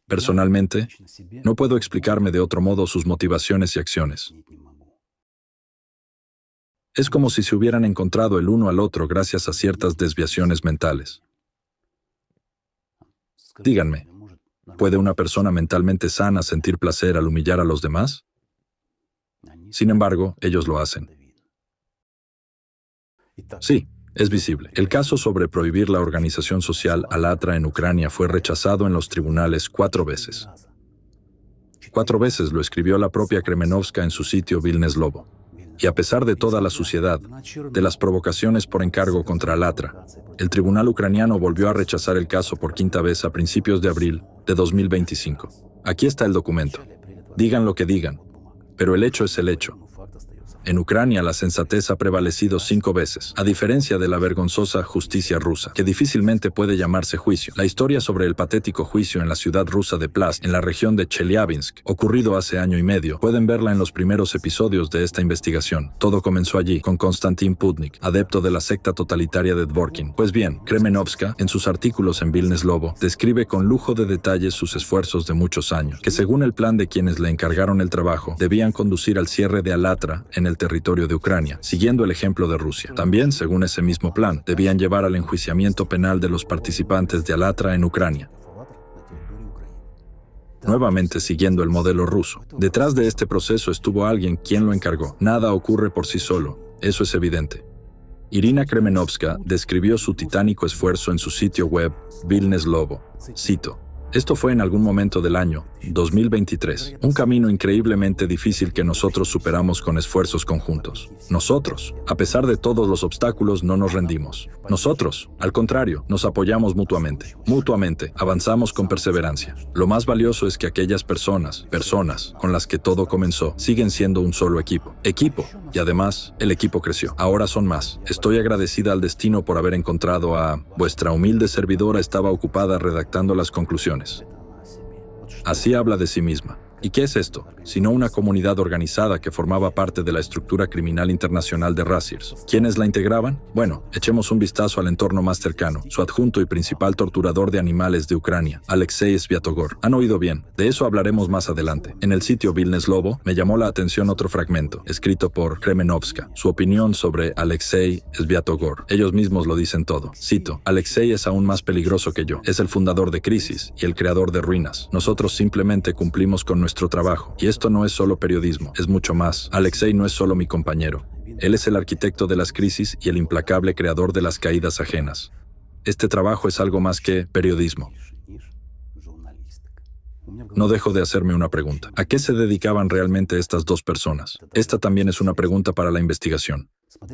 Personalmente, no puedo explicarme de otro modo sus motivaciones y acciones. Es como si se hubieran encontrado el uno al otro gracias a ciertas desviaciones mentales. Díganme, ¿puede una persona mentalmente sana sentir placer al humillar a los demás? Sin embargo, ellos lo hacen. Sí. Es visible. El caso sobre prohibir la organización social Alatra en Ucrania fue rechazado en los tribunales 4 veces. 4 veces lo escribió la propia Kremenovska en su sitio Vilnes Lobo. Y a pesar de toda la suciedad, de las provocaciones por encargo contra Alatra, el tribunal ucraniano volvió a rechazar el caso por 5ª vez a principios de abril de 2025. Aquí está el documento. Digan lo que digan, pero el hecho es el hecho. En Ucrania la sensatez ha prevalecido 5 veces, a diferencia de la vergonzosa justicia rusa, que difícilmente puede llamarse juicio. La historia sobre el patético juicio en la ciudad rusa de Plast, en la región de Chelyabinsk, ocurrido hace año y medio, pueden verla en los primeros episodios de esta investigación. Todo comenzó allí, con Konstantin Putnik, adepto de la secta totalitaria de Dvorkin. Pues bien, Kremenovska, en sus artículos en Vilnes Lobo, describe con lujo de detalles sus esfuerzos de muchos años, que según el plan de quienes le encargaron el trabajo, debían conducir al cierre de Alatra en el territorio de Ucrania, siguiendo el ejemplo de Rusia. También, según ese mismo plan, debían llevar al enjuiciamiento penal de los participantes de Alatra en Ucrania. Nuevamente siguiendo el modelo ruso. Detrás de este proceso estuvo alguien quien lo encargó. Nada ocurre por sí solo, eso es evidente. Irina Kremenovska describió su titánico esfuerzo en su sitio web, Vilnes Lobo. Cito: Esto fue en algún momento del año 2023, un camino increíblemente difícil que nosotros superamos con esfuerzos conjuntos. Nosotros, a pesar de todos los obstáculos, no nos rendimos. Nosotros, al contrario, nos apoyamos mutuamente. Mutuamente, avanzamos con perseverancia. Lo más valioso es que aquellas personas con las que todo comenzó, siguen siendo un solo equipo. Y además, el equipo creció. Ahora son más. Estoy agradecida al destino por haber encontrado a... Vuestra humilde servidora estaba ocupada redactando las conclusiones. Así habla de sí misma. ¿Y qué es esto? Sino una comunidad organizada que formaba parte de la estructura criminal internacional de Razirs. ¿Quiénes la integraban? Bueno, echemos un vistazo al entorno más cercano. Su adjunto y principal torturador de animales de Ucrania, Alexei Sviatogor. Han oído bien. De eso hablaremos más adelante. En el sitio Vilnes Lobo me llamó la atención otro fragmento, escrito por Kremenovska. Su opinión sobre Alexei Sviatogor. Ellos mismos lo dicen todo. Cito: Alexei es aún más peligroso que yo. Es el fundador de Crisis y el creador de Ruinas. Nosotros simplemente cumplimos con nuestro trabajo. Y esto no es solo periodismo, es mucho más. Alexei no es solo mi compañero. Él es el arquitecto de las crisis y el implacable creador de las caídas ajenas. Este trabajo es algo más que periodismo. No dejo de hacerme una pregunta. ¿A qué se dedicaban realmente estas dos personas? Esta también es una pregunta para la investigación.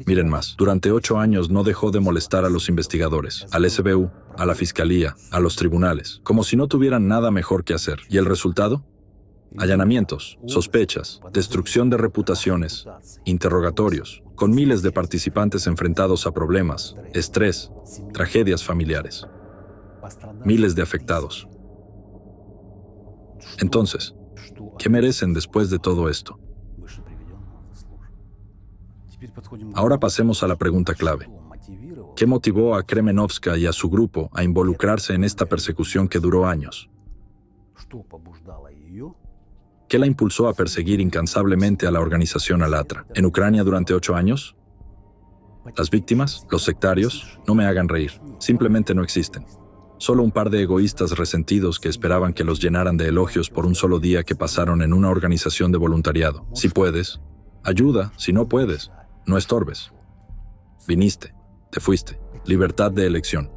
Miren más. Durante 8 años no dejó de molestar a los investigadores, al SBU, a la fiscalía, a los tribunales, como si no tuvieran nada mejor que hacer. ¿Y el resultado? Allanamientos, sospechas, destrucción de reputaciones, interrogatorios, con miles de participantes enfrentados a problemas, estrés, tragedias familiares, miles de afectados. Entonces, ¿qué merecen después de todo esto? Ahora pasemos a la pregunta clave. ¿Qué motivó a Kremenovska y a su grupo a involucrarse en esta persecución que duró años? ¿Qué la impulsó a perseguir incansablemente a la organización Alatra? ¿En Ucrania durante 8 años? ¿Las víctimas? ¿Los sectarios? No me hagan reír. Simplemente no existen. Solo un par de egoístas resentidos que esperaban que los llenaran de elogios por un solo día que pasaron en una organización de voluntariado. Si puedes, ayuda. Si no puedes, no estorbes. Viniste, te fuiste. Libertad de elección.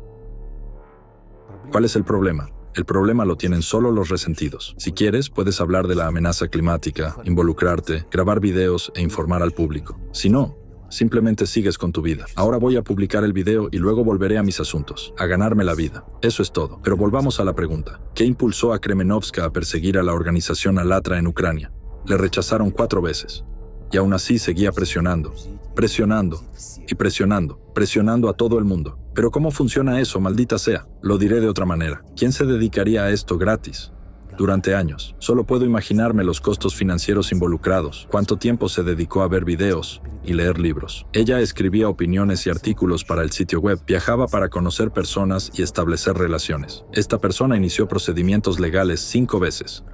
¿Cuál es el problema? El problema lo tienen solo los resentidos. Si quieres, puedes hablar de la amenaza climática, involucrarte, grabar videos e informar al público. Si no, simplemente sigues con tu vida. Ahora voy a publicar el video y luego volveré a mis asuntos, a ganarme la vida. Eso es todo. Pero volvamos a la pregunta. ¿Qué impulsó a Kremenovska a perseguir a la organización Alatra en Ucrania? Le rechazaron 4 veces. Y aún así seguía presionando a todo el mundo. Pero ¿cómo funciona eso, maldita sea? Lo diré de otra manera. ¿Quién se dedicaría a esto gratis? Durante años. Solo puedo imaginarme los costos financieros involucrados, cuánto tiempo se dedicó a ver videos y leer libros. Ella escribía opiniones y artículos para el sitio web, viajaba para conocer personas y establecer relaciones. Esta persona inició procedimientos legales 5 veces.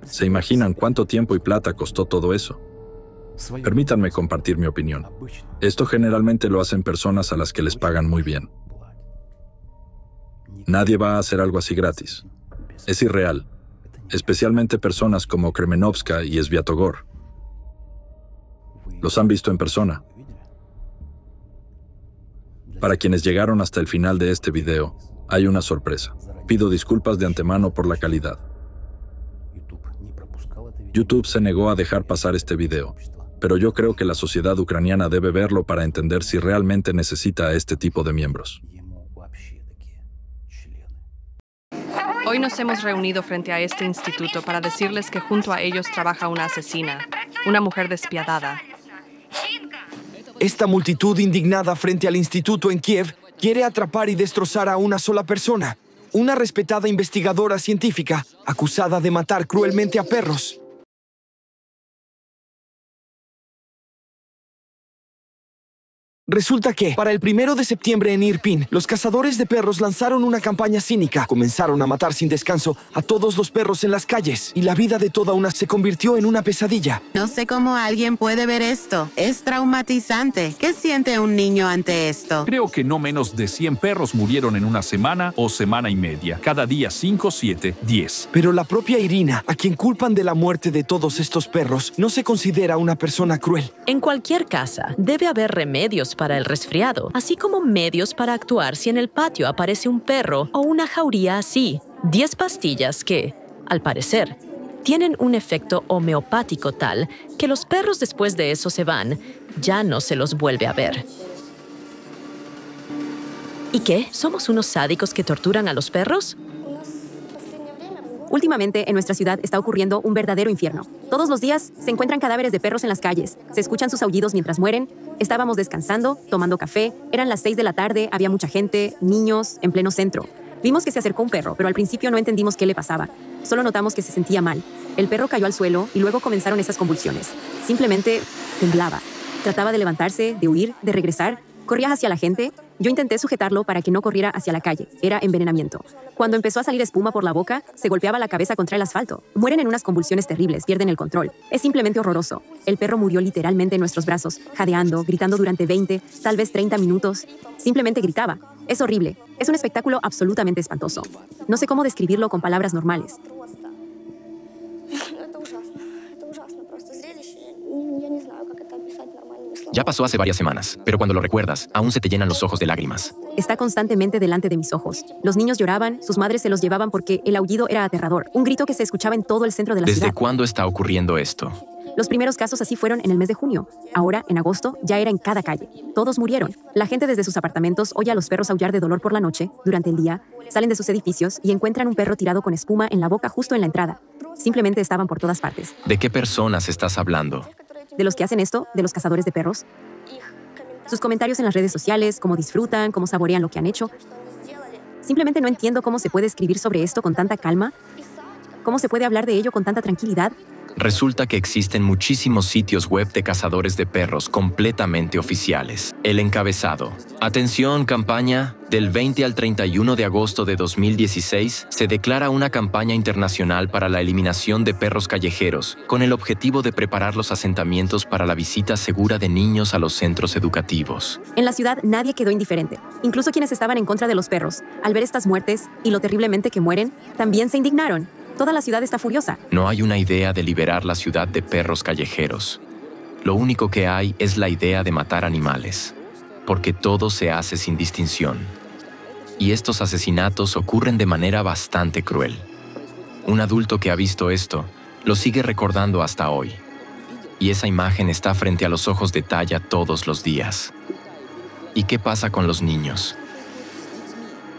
¿Se imaginan cuánto tiempo y plata costó todo eso? Permítanme compartir mi opinión. Esto generalmente lo hacen personas a las que les pagan muy bien. Nadie va a hacer algo así gratis. Es irreal, especialmente personas como Kremenovska y Sviatogor. Los han visto en persona. Para quienes llegaron hasta el final de este video, hay una sorpresa. Pido disculpas de antemano por la calidad. YouTube se negó a dejar pasar este video, pero yo creo que la sociedad ucraniana debe verlo para entender si realmente necesita a este tipo de miembros. Hoy nos hemos reunido frente a este instituto para decirles que junto a ellos trabaja una asesina, una mujer despiadada. Esta multitud indignada frente al instituto en Kiev quiere atrapar y destrozar a una sola persona, una respetada investigadora científica acusada de matar cruelmente a perros. Resulta que, para el 1 de septiembre en Irpin, los cazadores de perros lanzaron una campaña cínica. Comenzaron a matar sin descanso a todos los perros en las calles, y la vida de toda una se convirtió en una pesadilla. No sé cómo alguien puede ver esto. Es traumatizante. ¿Qué siente un niño ante esto? Creo que no menos de 100 perros murieron en una semana o semana y media. Cada día 5, 7, 10. Pero la propia Irina, a quien culpan de la muerte de todos estos perros, no se considera una persona cruel. En cualquier casa, debe haber remedios para el resfriado, así como medios para actuar si en el patio aparece un perro o una jauría así. 10 pastillas que, al parecer, tienen un efecto homeopático tal que los perros después de eso se van, ya no se los vuelve a ver. ¿Y qué? ¿Somos unos sádicos que torturan a los perros? Últimamente, en nuestra ciudad está ocurriendo un verdadero infierno. Todos los días se encuentran cadáveres de perros en las calles, se escuchan sus aullidos mientras mueren. Estábamos descansando, tomando café, eran las 6 de la tarde, había mucha gente, niños, en pleno centro. Vimos que se acercó un perro, pero al principio no entendimos qué le pasaba. Solo notamos que se sentía mal. El perro cayó al suelo y luego comenzaron esas convulsiones. Simplemente temblaba. Trataba de levantarse, de huir, de regresar. Corría hacia la gente. Yo intenté sujetarlo para que no corriera hacia la calle. Era envenenamiento. Cuando empezó a salir espuma por la boca, se golpeaba la cabeza contra el asfalto. Mueren en unas convulsiones terribles, pierden el control. Es simplemente horroroso. El perro murió literalmente en nuestros brazos, jadeando, gritando durante 20, tal vez 30 minutos. Simplemente gritaba. Es horrible. Es un espectáculo absolutamente espantoso. No sé cómo describirlo con palabras normales. Ya pasó hace varias semanas, pero cuando lo recuerdas, aún se te llenan los ojos de lágrimas. Está constantemente delante de mis ojos. Los niños lloraban, sus madres se los llevaban porque el aullido era aterrador. Un grito que se escuchaba en todo el centro de la ciudad. ¿Desde cuándo está ocurriendo esto? Los primeros casos así fueron en el mes de junio. Ahora, en agosto, ya era en cada calle. Todos murieron. La gente desde sus apartamentos oye a los perros aullar de dolor por la noche. Durante el día, salen de sus edificios y encuentran un perro tirado con espuma en la boca justo en la entrada. Simplemente estaban por todas partes. ¿De qué personas estás hablando? De los que hacen esto, de los cazadores de perros. Sus comentarios en las redes sociales, cómo disfrutan, cómo saborean lo que han hecho. Simplemente no entiendo cómo se puede escribir sobre esto con tanta calma. ¿Cómo se puede hablar de ello con tanta tranquilidad? Resulta que existen muchísimos sitios web de cazadores de perros completamente oficiales. El encabezado. Atención, campaña. Del 20 al 31 de agosto de 2016 se declara una campaña internacional para la eliminación de perros callejeros, con el objetivo de preparar los asentamientos para la visita segura de niños a los centros educativos. En la ciudad nadie quedó indiferente. Incluso quienes estaban en contra de los perros, al ver estas muertes y lo terriblemente que mueren, también se indignaron. Toda la ciudad está furiosa. No hay una idea de liberar la ciudad de perros callejeros. Lo único que hay es la idea de matar animales, porque todo se hace sin distinción. Y estos asesinatos ocurren de manera bastante cruel. Un adulto que ha visto esto lo sigue recordando hasta hoy. Y esa imagen está frente a los ojos de Taya todos los días. ¿Y qué pasa con los niños?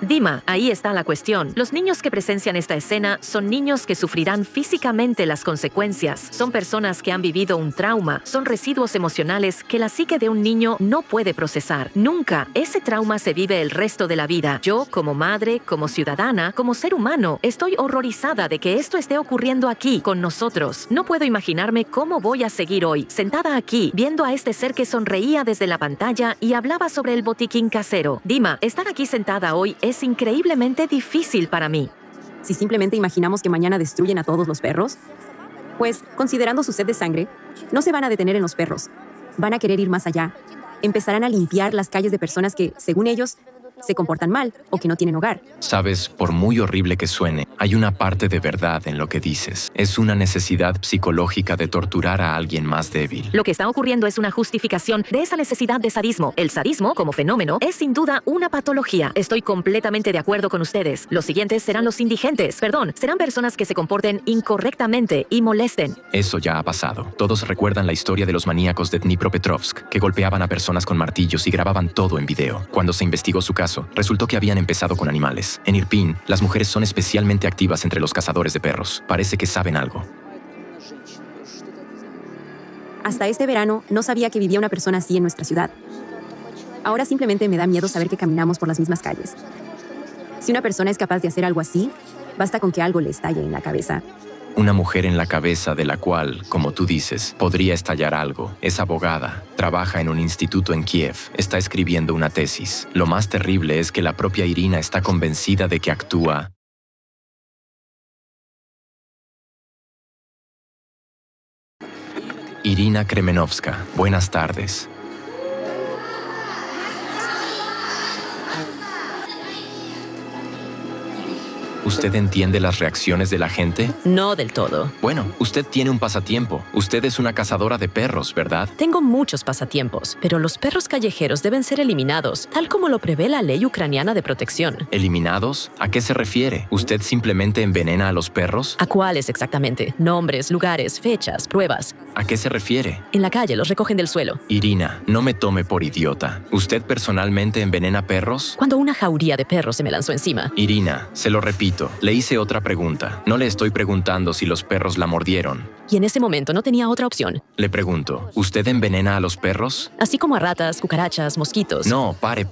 Dima, ahí está la cuestión. Los niños que presencian esta escena son niños que sufrirán físicamente las consecuencias. Son personas que han vivido un trauma. Son residuos emocionales que la psique de un niño no puede procesar. Nunca. Ese trauma se vive el resto de la vida. Yo, como madre, como ciudadana, como ser humano, estoy horrorizada de que esto esté ocurriendo aquí, con nosotros. No puedo imaginarme cómo voy a seguir hoy, sentada aquí, viendo a este ser que sonreía desde la pantalla y hablaba sobre el botiquín casero. Dima, estar aquí sentada hoy es increíblemente difícil para mí. Si simplemente imaginamos que mañana destruyen a todos los perros, pues, considerando su sed de sangre, no se van a detener en los perros. Van a querer ir más allá. Empezarán a limpiar las calles de personas que, según ellos, se comportan mal o que no tienen hogar. Sabes, por muy horrible que suene, hay una parte de verdad en lo que dices. Es una necesidad psicológica de torturar a alguien más débil. Lo que está ocurriendo es una justificación de esa necesidad de sadismo. El sadismo, como fenómeno, es sin duda una patología. Estoy completamente de acuerdo con ustedes. Los siguientes serán los indigentes. Serán personas que se comporten incorrectamente y molesten. Eso ya ha pasado. Todos recuerdan la historia de los maníacos de Dnipropetrovsk, que golpeaban a personas con martillos y grababan todo en video. Cuando se investigó su caso, resultó que habían empezado con animales. En Irpin, las mujeres son especialmente activas entre los cazadores de perros. Parece que saben algo. Hasta este verano no sabía que vivía una persona así en nuestra ciudad. Ahora simplemente me da miedo saber que caminamos por las mismas calles. Si una persona es capaz de hacer algo así, basta con que algo le estalle en la cabeza. Una mujer en la cabeza de la cual, como tú dices, podría estallar algo. Es abogada, trabaja en un instituto en Kiev, está escribiendo una tesis. Lo más terrible es que la propia Irina está convencida de que actúa. Irina Kremenovska, buenas tardes. ¿Usted entiende las reacciones de la gente? No del todo. Bueno, usted tiene un pasatiempo. Usted es una cazadora de perros, ¿verdad? Tengo muchos pasatiempos, pero los perros callejeros deben ser eliminados, tal como lo prevé la ley ucraniana de protección. ¿Eliminados? ¿A qué se refiere? ¿Usted simplemente envenena a los perros? ¿A cuáles exactamente? Nombres, lugares, fechas, pruebas. ¿A qué se refiere? En la calle los recogen del suelo. Irina, no me tome por idiota. ¿Usted personalmente envenena perros? Cuando una jauría de perros se me lanzó encima. Irina, se lo repito, le hice otra pregunta. No le estoy preguntando si los perros la mordieron. Y en ese momento no tenía otra opción. Le pregunto, ¿usted envenena a los perros? Así como a ratas, cucarachas, mosquitos. No, pare.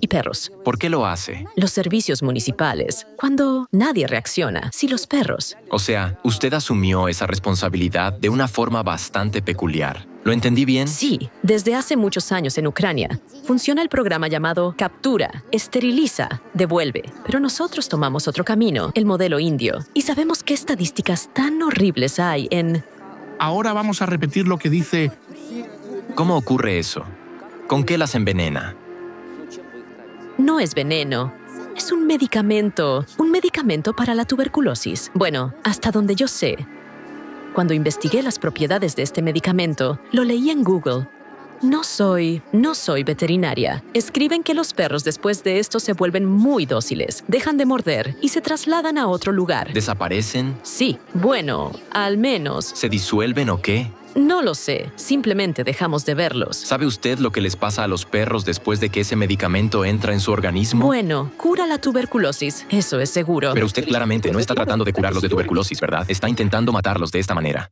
Y perros. ¿Por qué lo hace? Los servicios municipales. Cuando nadie reacciona. Si los perros. O sea, usted asumió esa responsabilidad de una forma bastante peculiar. ¿Lo entendí bien? Sí, desde hace muchos años en Ucrania funciona el programa llamado Captura, Esteriliza, Devuelve. Pero nosotros tomamos otro camino, el modelo indio. Y sabemos qué estadísticas tan horribles hay en... Ahora vamos a repetir lo que dice... ¿Cómo ocurre eso? ¿Con qué las envenena? No es veneno. Es un medicamento para la tuberculosis. Bueno, hasta donde yo sé. Cuando investigué las propiedades de este medicamento, lo leí en Google. No soy veterinaria. Escriben que los perros después de esto se vuelven muy dóciles, dejan de morder y se trasladan a otro lugar. ¿Desaparecen? Sí, bueno, al menos. ¿Se disuelven o qué? No lo sé, simplemente dejamos de verlos. ¿Sabe usted lo que les pasa a los perros después de que ese medicamento entra en su organismo? Bueno, cura la tuberculosis, eso es seguro. Pero usted claramente no está tratando de curarlos de tuberculosis, ¿verdad? Está intentando matarlos de esta manera.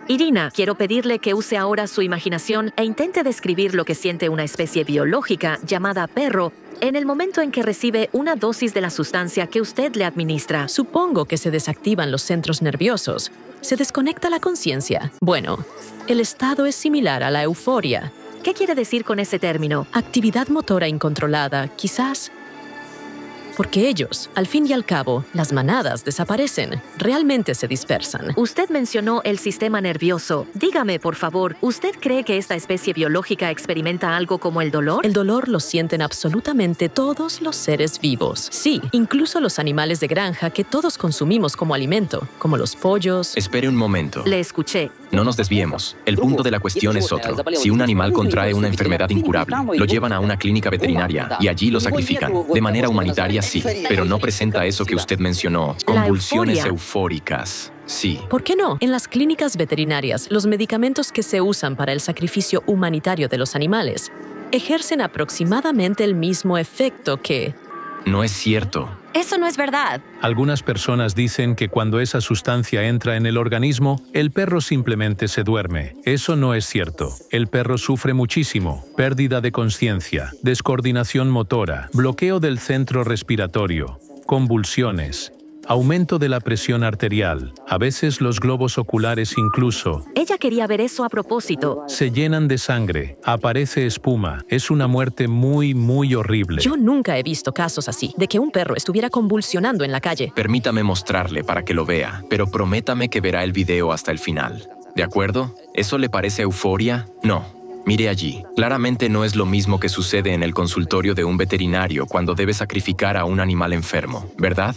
Irina, quiero pedirle que use ahora su imaginación e intente describir lo que siente una especie biológica llamada perro en el momento en que recibe una dosis de la sustancia que usted le administra. Supongo que se desactivan los centros nerviosos. Se desconecta la conciencia. Bueno, el estado es similar a la euforia. ¿Qué quiere decir con ese término? Actividad motora incontrolada, quizás. Porque ellos, al fin y al cabo, las manadas desaparecen, realmente se dispersan. Usted mencionó el sistema nervioso. Dígame, por favor, ¿usted cree que esta especie biológica experimenta algo como el dolor? El dolor lo sienten absolutamente todos los seres vivos. Sí, incluso los animales de granja que todos consumimos como alimento, como los pollos. Espere un momento. Le escuché. No nos desviemos. El punto de la cuestión es otro. Si un animal contrae una enfermedad incurable, lo llevan a una clínica veterinaria y allí lo sacrifican. De manera humanitaria, sí, pero no presenta eso que usted mencionó, convulsiones eufóricas. Sí. ¿Por qué no? En las clínicas veterinarias, los medicamentos que se usan para el sacrificio humanitario de los animales ejercen aproximadamente el mismo efecto que... No es cierto. Eso no es verdad. Algunas personas dicen que cuando esa sustancia entra en el organismo, el perro simplemente se duerme. Eso no es cierto. El perro sufre muchísimo. Pérdida de conciencia, descoordinación motora, bloqueo del centro respiratorio, convulsiones, aumento de la presión arterial, a veces los globos oculares incluso. Ella quería ver eso a propósito. Se llenan de sangre, aparece espuma. Es una muerte muy, muy horrible. Yo nunca he visto casos así, de que un perro estuviera convulsionando en la calle. Permítame mostrarle para que lo vea, pero prométame que verá el video hasta el final. ¿De acuerdo? ¿Eso le parece euforia? No. Mire allí. Claramente no es lo mismo que sucede en el consultorio de un veterinario cuando debe sacrificar a un animal enfermo, ¿verdad?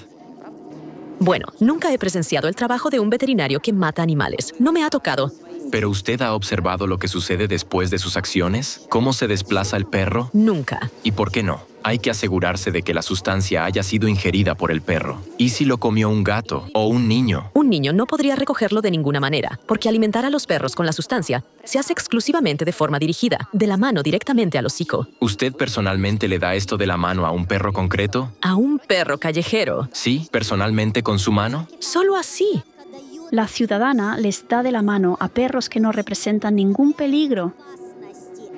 Bueno, nunca he presenciado el trabajo de un veterinario que mata animales. No me ha tocado. ¿Pero usted ha observado lo que sucede después de sus acciones? ¿Cómo se desplaza el perro? Nunca. ¿Y por qué no? Hay que asegurarse de que la sustancia haya sido ingerida por el perro. ¿Y si lo comió un gato o un niño? Un niño no podría recogerlo de ninguna manera, porque alimentar a los perros con la sustancia se hace exclusivamente de forma dirigida, de la mano directamente al hocico. ¿Usted personalmente le da esto de la mano a un perro concreto? ¿A un perro callejero? Sí, personalmente con su mano. Solo así. La ciudadana les da de la mano a perros que no representan ningún peligro.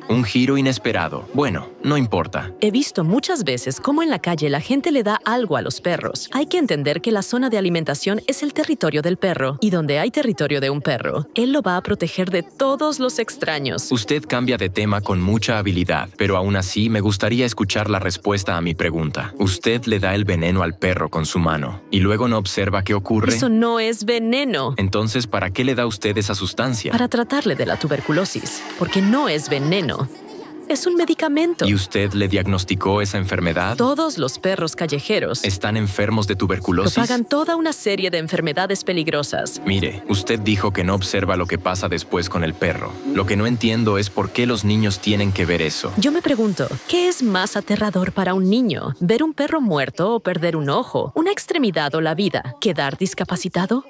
Un giro inesperado. Bueno, no importa. He visto muchas veces cómo en la calle la gente le da algo a los perros. Hay que entender que la zona de alimentación es el territorio del perro. Y donde hay territorio de un perro, él lo va a proteger de todos los extraños. Usted cambia de tema con mucha habilidad, pero aún así me gustaría escuchar la respuesta a mi pregunta. Usted le da el veneno al perro con su mano y luego no observa qué ocurre. Eso no es veneno. Entonces, ¿para qué le da usted esa sustancia? Para tratarle de la tuberculosis, porque no es veneno. Es un medicamento. ¿Y usted le diagnosticó esa enfermedad? Todos los perros callejeros ¿Están enfermos de tuberculosis? propagan toda una serie de enfermedades peligrosas. Mire, usted dijo que no observa lo que pasa después con el perro. Lo que no entiendo es por qué los niños tienen que ver eso. Yo me pregunto, ¿qué es más aterrador para un niño? ¿Ver un perro muerto o perder un ojo, una extremidad o la vida? ¿Quedar discapacitado?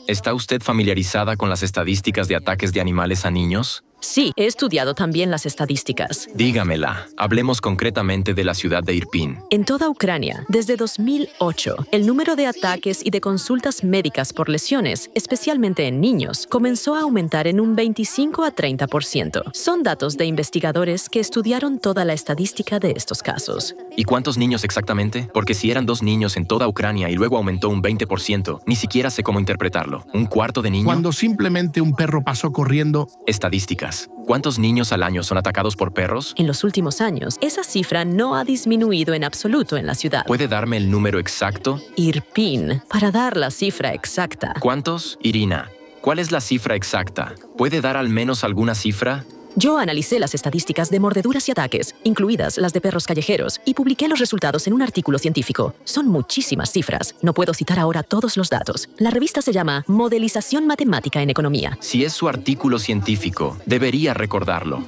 ¿Está usted familiarizada con las estadísticas de ataques de animales a niños? Sí, he estudiado también las estadísticas. Dígamela. Hablemos concretamente de la ciudad de Irpin. En toda Ucrania, desde 2008, el número de ataques y de consultas médicas por lesiones, especialmente en niños, comenzó a aumentar en un 25 a 30%. Son datos de investigadores que estudiaron toda la estadística de estos casos. ¿Y cuántos niños exactamente? Porque si eran 2 niños en toda Ucrania y luego aumentó un 20%, ni siquiera sé cómo interpretarlo. ¿Un cuarto de niño? Cuando simplemente un perro pasó corriendo. Estadísticas. ¿Cuántos niños al año son atacados por perros? En los últimos años, esa cifra no ha disminuido en absoluto en la ciudad. ¿Puede darme el número exacto? Irpin, para dar la cifra exacta. ¿Cuántos? Irina, ¿cuál es la cifra exacta? ¿Puede dar al menos alguna cifra? Yo analicé las estadísticas de mordeduras y ataques, incluidas las de perros callejeros, y publiqué los resultados en un artículo científico. Son muchísimas cifras. No puedo citar ahora todos los datos. La revista se llama Modelización Matemática en Economía. Si es su artículo científico, debería recordarlo.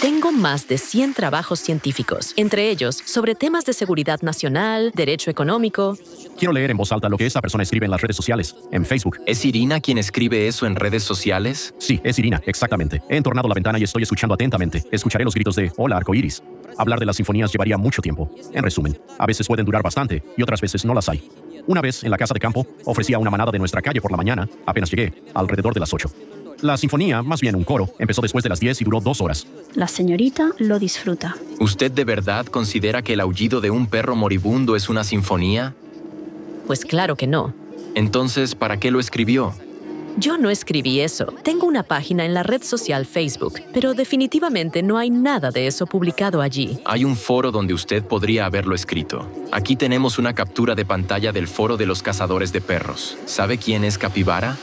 Tengo más de 100 trabajos científicos, entre ellos sobre temas de seguridad nacional, derecho económico. Quiero leer en voz alta lo que esa persona escribe en las redes sociales, en Facebook. ¿Es Irina quien escribe eso en redes sociales? Sí, es Irina, exactamente. He entornado la ventana y estoy escuchando atentamente. Escucharé los gritos de «Hola, arcoíris». Hablar de las sinfonías llevaría mucho tiempo. En resumen, a veces pueden durar bastante y otras veces no las hay. Una vez, en la casa de campo, ofrecía una manada de nuestra calle por la mañana. Apenas llegué, alrededor de las 8. La sinfonía, más bien un coro, empezó después de las 10 y duró 2 horas. La señorita lo disfruta. ¿Usted de verdad considera que el aullido de un perro moribundo es una sinfonía? Pues claro que no. Entonces, ¿para qué lo escribió? Yo no escribí eso. Tengo una página en la red social Facebook, pero definitivamente no hay nada de eso publicado allí. Hay un foro donde usted podría haberlo escrito. Aquí tenemos una captura de pantalla del foro de los cazadores de perros. ¿Sabe quién es Capibara?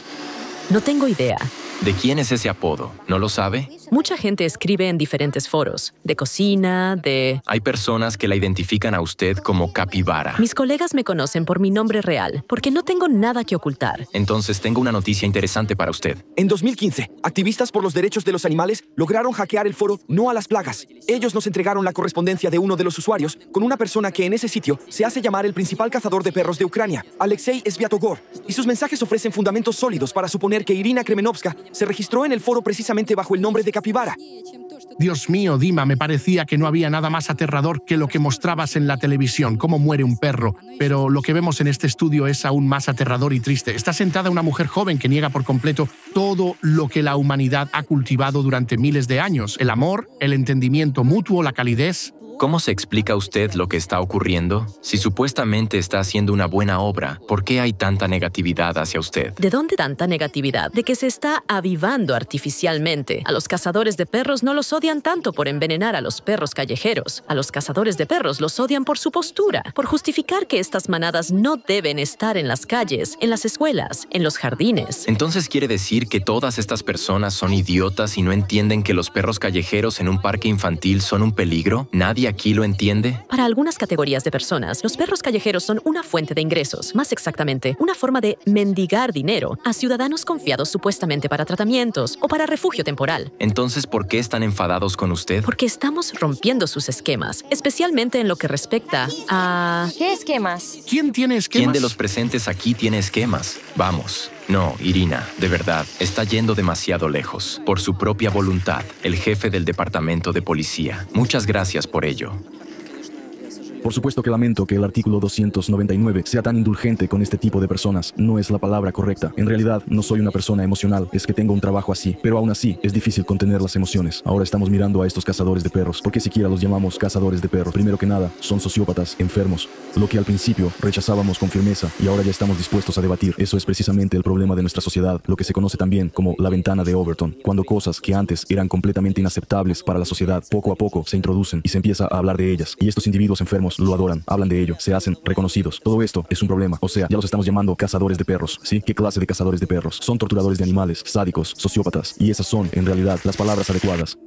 No tengo idea. ¿De quién es ese apodo? ¿No lo sabe? Mucha gente escribe en diferentes foros, de cocina, de... Hay personas que la identifican a usted como Capibara. Mis colegas me conocen por mi nombre real, porque no tengo nada que ocultar. Entonces tengo una noticia interesante para usted. En 2015, activistas por los derechos de los animales lograron hackear el foro No a las Plagas. Ellos nos entregaron la correspondencia de uno de los usuarios con una persona que en ese sitio se hace llamar el principal cazador de perros de Ucrania, Alexei Sviatogor, y sus mensajes ofrecen fundamentos sólidos para suponer que Irina Kremenovska se registró en el foro precisamente bajo el nombre de Capibara. Dios mío, Dima, me parecía que no había nada más aterrador que lo que mostrabas en la televisión, cómo muere un perro. Pero lo que vemos en este estudio es aún más aterrador y triste. Está sentada una mujer joven que niega por completo todo lo que la humanidad ha cultivado durante miles de años. El amor, el entendimiento mutuo, la calidez. ¿Cómo se explica usted lo que está ocurriendo? Si supuestamente está haciendo una buena obra, ¿por qué hay tanta negatividad hacia usted? ¿De dónde tanta negatividad? De que se está avivando artificialmente. A los cazadores de perros no los odian tanto por envenenar a los perros callejeros. A los cazadores de perros los odian por su postura, por justificar que estas manadas no deben estar en las calles, en las escuelas, en los jardines. Entonces quiere decir que todas estas personas son idiotas y no entienden que los perros callejeros en un parque infantil son un peligro. ¿Nadie aquí lo entiende? Para algunas categorías de personas, los perros callejeros son una fuente de ingresos, más exactamente, una forma de mendigar dinero a ciudadanos confiados supuestamente para tratamientos o para refugio temporal. Entonces, ¿por qué están enfadados con usted? Porque estamos rompiendo sus esquemas, especialmente en lo que respecta a... ¿Qué esquemas? ¿Quién tiene esquemas? ¿Quién de los presentes aquí tiene esquemas? Vamos. No, Irina, de verdad, está yendo demasiado lejos. Por su propia voluntad, el jefe del departamento de policía. Muchas gracias por ello. Por supuesto que lamento que el artículo 299 sea tan indulgente con este tipo de personas. No es la palabra correcta. En realidad, no soy una persona emocional, es que tengo un trabajo así. Pero aún así, es difícil contener las emociones. Ahora estamos mirando a estos cazadores de perros. ¿Por qué siquiera los llamamos cazadores de perros? Primero que nada, son sociópatas, enfermos. Lo que al principio rechazábamos con firmeza y ahora ya estamos dispuestos a debatir. Eso es precisamente el problema de nuestra sociedad, lo que se conoce también como la ventana de Overton. Cuando cosas que antes eran completamente inaceptables para la sociedad, poco a poco se introducen y se empieza a hablar de ellas. Y estos individuos enfermos lo adoran, hablan de ello, se hacen reconocidos. Todo esto es un problema. O sea, ya los estamos llamando cazadores de perros, ¿sí? ¿Qué clase de cazadores de perros? Son torturadores de animales, sádicos, sociópatas. Y esas son, en realidad, las palabras adecuadas.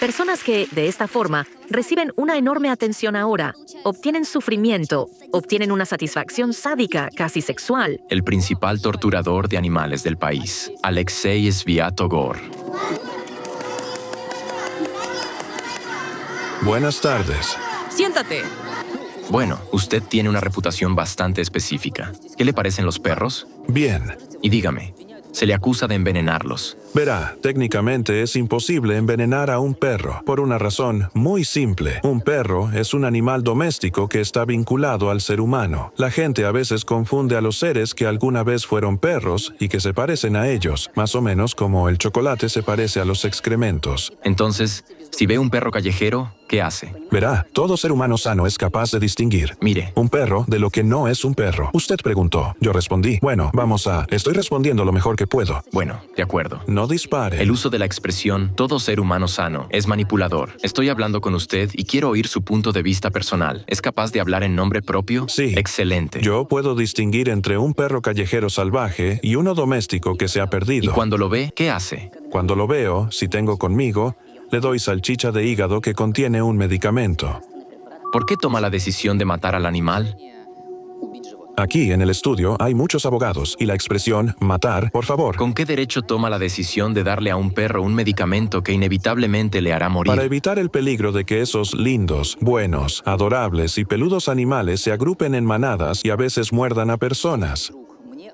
Personas que, de esta forma, reciben una enorme atención ahora, obtienen sufrimiento, obtienen una satisfacción sádica, casi sexual. El principal torturador de animales del país, Alexei Sviatogor. Buenas tardes. Siéntate. Bueno, usted tiene una reputación bastante específica. ¿Qué le parecen los perros? Bien. Y dígame, se le acusa de envenenarlos. Verá, técnicamente es imposible envenenar a un perro, por una razón muy simple. Un perro es un animal doméstico que está vinculado al ser humano. La gente a veces confunde a los seres que alguna vez fueron perros y que se parecen a ellos, más o menos como el chocolate se parece a los excrementos. Entonces, si ve un perro callejero, ¿qué hace? Verá, todo ser humano sano es capaz de distinguir. Mire, un perro de lo que no es un perro. Usted preguntó, yo respondí. Bueno, estoy respondiendo lo mejor que puedo. Bueno, de acuerdo. No dispare. El uso de la expresión todo ser humano sano es manipulador. Estoy hablando con usted y quiero oír su punto de vista personal. ¿Es capaz de hablar en nombre propio? Sí. Excelente. Yo puedo distinguir entre un perro callejero salvaje y uno doméstico que se ha perdido. ¿Y cuando lo ve, qué hace? Cuando lo veo, si tengo conmigo, le doy salchicha de hígado que contiene un medicamento. ¿Por qué toma la decisión de matar al animal? Aquí, en el estudio, hay muchos abogados y la expresión matar, por favor. ¿Con qué derecho toma la decisión de darle a un perro un medicamento que inevitablemente le hará morir? Para evitar el peligro de que esos lindos, buenos, adorables y peludos animales se agrupen en manadas y a veces muerdan a personas.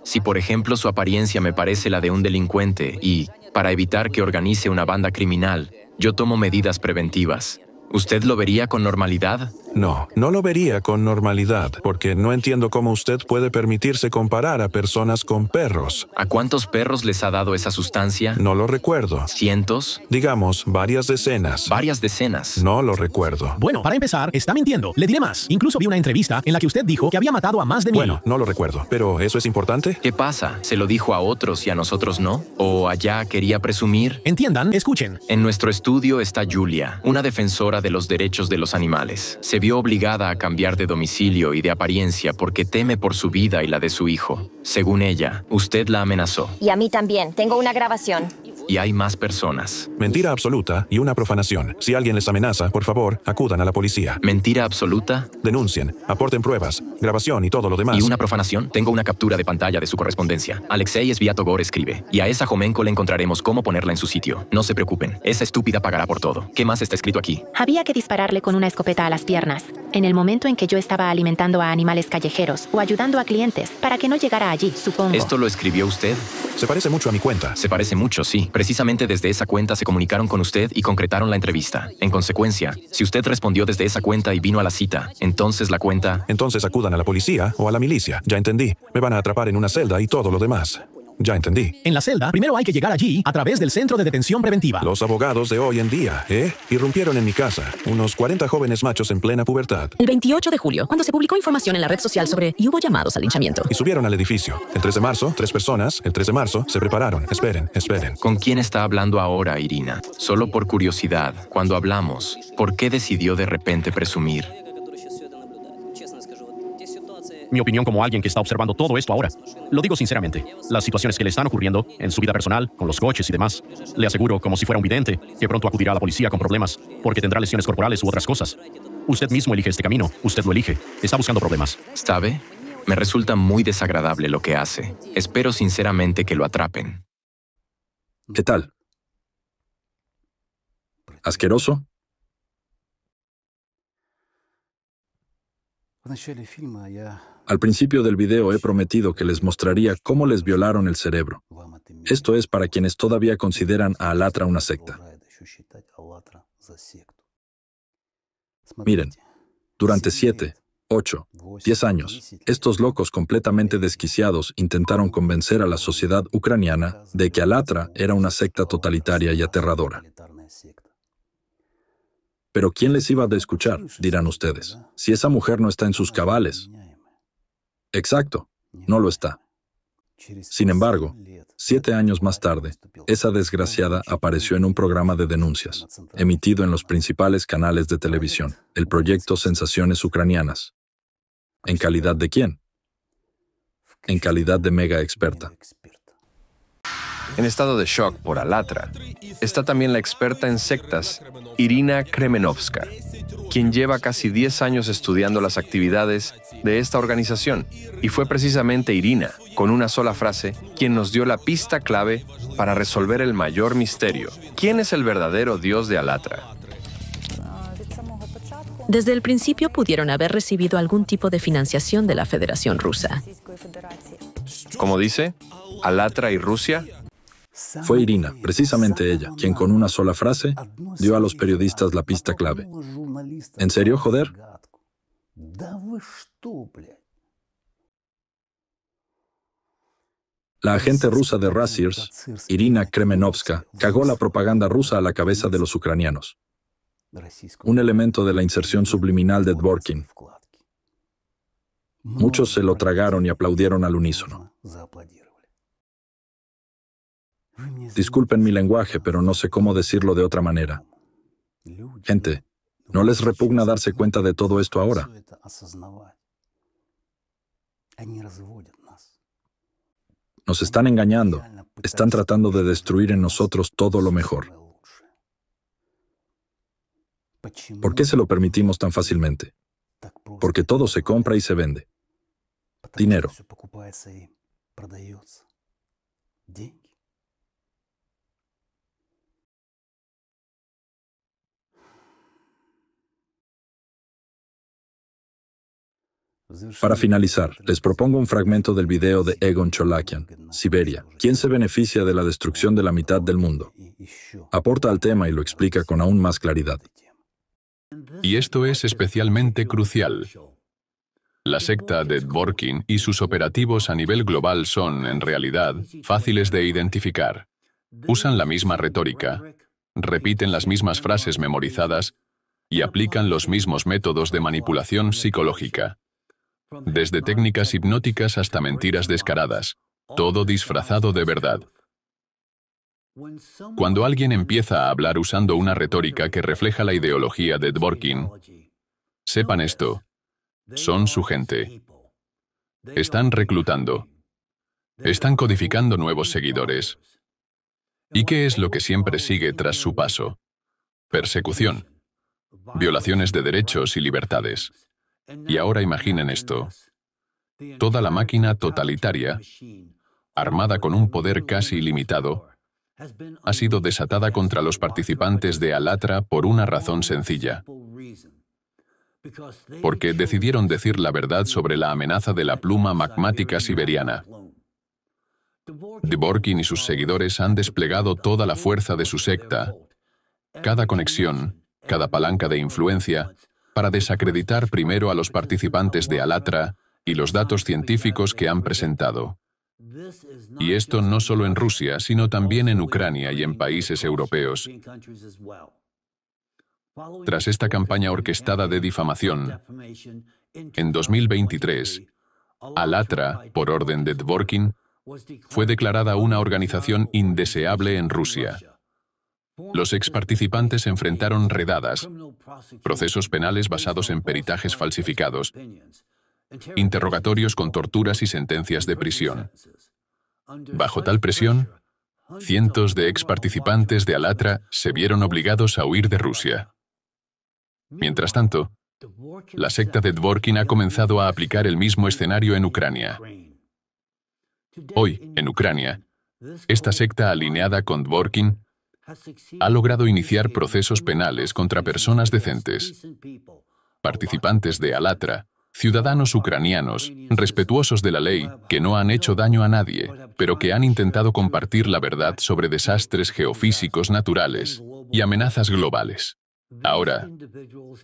Si, por ejemplo, su apariencia me parece la de un delincuente y, para evitar que organice una banda criminal, yo tomo medidas preventivas, ¿usted lo vería con normalidad? No, no lo vería con normalidad, porque no entiendo cómo usted puede permitirse comparar a personas con perros. ¿A cuántos perros les ha dado esa sustancia? No lo recuerdo. ¿Cientos? Digamos, varias decenas. ¿Varias decenas? No lo recuerdo. Bueno, para empezar, está mintiendo. Le diré más. Incluso vi una entrevista en la que usted dijo que había matado a más de 1000. Bueno, no lo recuerdo. ¿Pero eso es importante? ¿Qué pasa? ¿Se lo dijo a otros y a nosotros no? ¿O allá quería presumir? Entiendan, escuchen. En nuestro estudio está Julia, una defensora de los derechos de los animales. Se vio obligada a cambiar de domicilio y de apariencia porque teme por su vida y la de su hijo. Según ella, usted la amenazó. Y a mí también. Tengo una grabación. Y hay más personas. Mentira absoluta y una profanación. Si alguien les amenaza, por favor, acudan a la policía. ¿Mentira absoluta? Denuncien, aporten pruebas, grabación y todo lo demás. ¿Y una profanación? Tengo una captura de pantalla de su correspondencia. Alexei Sviatogor escribe, y a esa jomenco le encontraremos cómo ponerla en su sitio. No se preocupen, esa estúpida pagará por todo. ¿Qué más está escrito aquí? Había que dispararle con una escopeta a las piernas, en el momento en que yo estaba alimentando a animales callejeros o ayudando a clientes, para que no llegara allí, supongo. ¿Esto lo escribió usted? Se parece mucho a mi cuenta. Se parece mucho, sí. Precisamente desde esa cuenta se comunicaron con usted y concretaron la entrevista. En consecuencia, si usted respondió desde esa cuenta y vino a la cita, entonces la cuenta... Entonces acudan a la policía o a la milicia. Ya entendí. Me van a atrapar en una celda y todo lo demás. Ya entendí. En la celda, primero hay que llegar allí a través del Centro de Detención Preventiva. Los abogados de hoy en día, irrumpieron en mi casa. Unos 40 jóvenes machos en plena pubertad. El 28 de julio, cuando se publicó información en la red social sobre y hubo llamados al linchamiento. Y subieron al edificio. El 3 de marzo, 3 personas. El 3 de marzo, se prepararon. Esperen. ¿Con quién está hablando ahora, Irina? Solo por curiosidad, cuando hablamos, ¿por qué decidió de repente presumir? Mi opinión como alguien que está observando todo esto ahora. Lo digo sinceramente. Las situaciones que le están ocurriendo en su vida personal, con los coches y demás, le aseguro, como si fuera un vidente, que pronto acudirá a la policía con problemas, porque tendrá lesiones corporales u otras cosas. Usted mismo elige este camino. Usted lo elige. Está buscando problemas. ¿Sabe? Me resulta muy desagradable lo que hace. Espero sinceramente que lo atrapen. ¿Qué tal? ¿Asqueroso? Al principio del video he prometido que les mostraría cómo les violaron el cerebro. Esto es para quienes todavía consideran a Alatra una secta. Miren, durante 7, 8, 10 años, estos locos completamente desquiciados intentaron convencer a la sociedad ucraniana de que Alatra era una secta totalitaria y aterradora. Pero ¿quién les iba a escuchar? Dirán ustedes. Si esa mujer no está en sus cabales. Exacto, no lo está. Sin embargo, 7 años más tarde, esa desgraciada apareció en un programa de denuncias, emitido en los principales canales de televisión, el proyecto Sensaciones Ucranianas. ¿En calidad de quién? En calidad de mega experta. En estado de shock por Alatra, está también la experta en sectas, Irina Kremenovska, quien lleva casi 10 años estudiando las actividades de esta organización. Y fue precisamente Irina, con una sola frase, quien nos dio la pista clave para resolver el mayor misterio. ¿Quién es el verdadero dios de Alatra? Desde el principio pudieron haber recibido algún tipo de financiación de la Federación Rusa. Como dice, Alatra y Rusia. Fue Irina, precisamente ella, quien con una sola frase dio a los periodistas la pista clave. ¿En serio, joder? La agente rusa de Rasirs, Irina Kremenovska, cagó la propaganda rusa a la cabeza de los ucranianos. Un elemento de la inserción subliminal de Dvorkin. Muchos se lo tragaron y aplaudieron al unísono. Disculpen mi lenguaje, pero no sé cómo decirlo de otra manera. Gente, ¿no les repugna darse cuenta de todo esto ahora? Nos están engañando. Están tratando de destruir en nosotros todo lo mejor. ¿Por qué se lo permitimos tan fácilmente? Porque todo se compra y se vende. Dinero. Para finalizar, les propongo un fragmento del video de Egon Cholakian, Siberia. ¿Quién se beneficia de la destrucción de la mitad del mundo? Aporta al tema y lo explica con aún más claridad. Y esto es especialmente crucial. La secta de Dvorkin y sus operativos a nivel global son, en realidad, fáciles de identificar. Usan la misma retórica, repiten las mismas frases memorizadas y aplican los mismos métodos de manipulación psicológica. Desde técnicas hipnóticas hasta mentiras descaradas, todo disfrazado de verdad. Cuando alguien empieza a hablar usando una retórica que refleja la ideología de Dvorkin, sepan esto, son su gente. Están reclutando. Están codificando nuevos seguidores. ¿Y qué es lo que siempre sigue tras su paso? Persecución, violaciones de derechos y libertades. Y ahora imaginen esto. Toda la máquina totalitaria, armada con un poder casi ilimitado, ha sido desatada contra los participantes de Alatra por una razón sencilla. Porque decidieron decir la verdad sobre la amenaza de la pluma magmática siberiana. Dvorkin y sus seguidores han desplegado toda la fuerza de su secta, cada conexión, cada palanca de influencia, para desacreditar primero a los participantes de Alatra y los datos científicos que han presentado. Y esto no solo en Rusia, sino también en Ucrania y en países europeos. Tras esta campaña orquestada de difamación, en 2023, Alatra, por orden de Dvorkin, fue declarada una organización indeseable en Rusia. Los exparticipantes enfrentaron redadas, procesos penales basados en peritajes falsificados, interrogatorios con torturas y sentencias de prisión. Bajo tal presión, cientos de exparticipantes de Alatra se vieron obligados a huir de Rusia. Mientras tanto, la secta de Dvorkin ha comenzado a aplicar el mismo escenario en Ucrania. Hoy, en Ucrania, esta secta alineada con Dvorkin ha logrado iniciar procesos penales contra personas decentes, participantes de Alatra, ciudadanos ucranianos, respetuosos de la ley, que no han hecho daño a nadie, pero que han intentado compartir la verdad sobre desastres geofísicos naturales y amenazas globales. Ahora,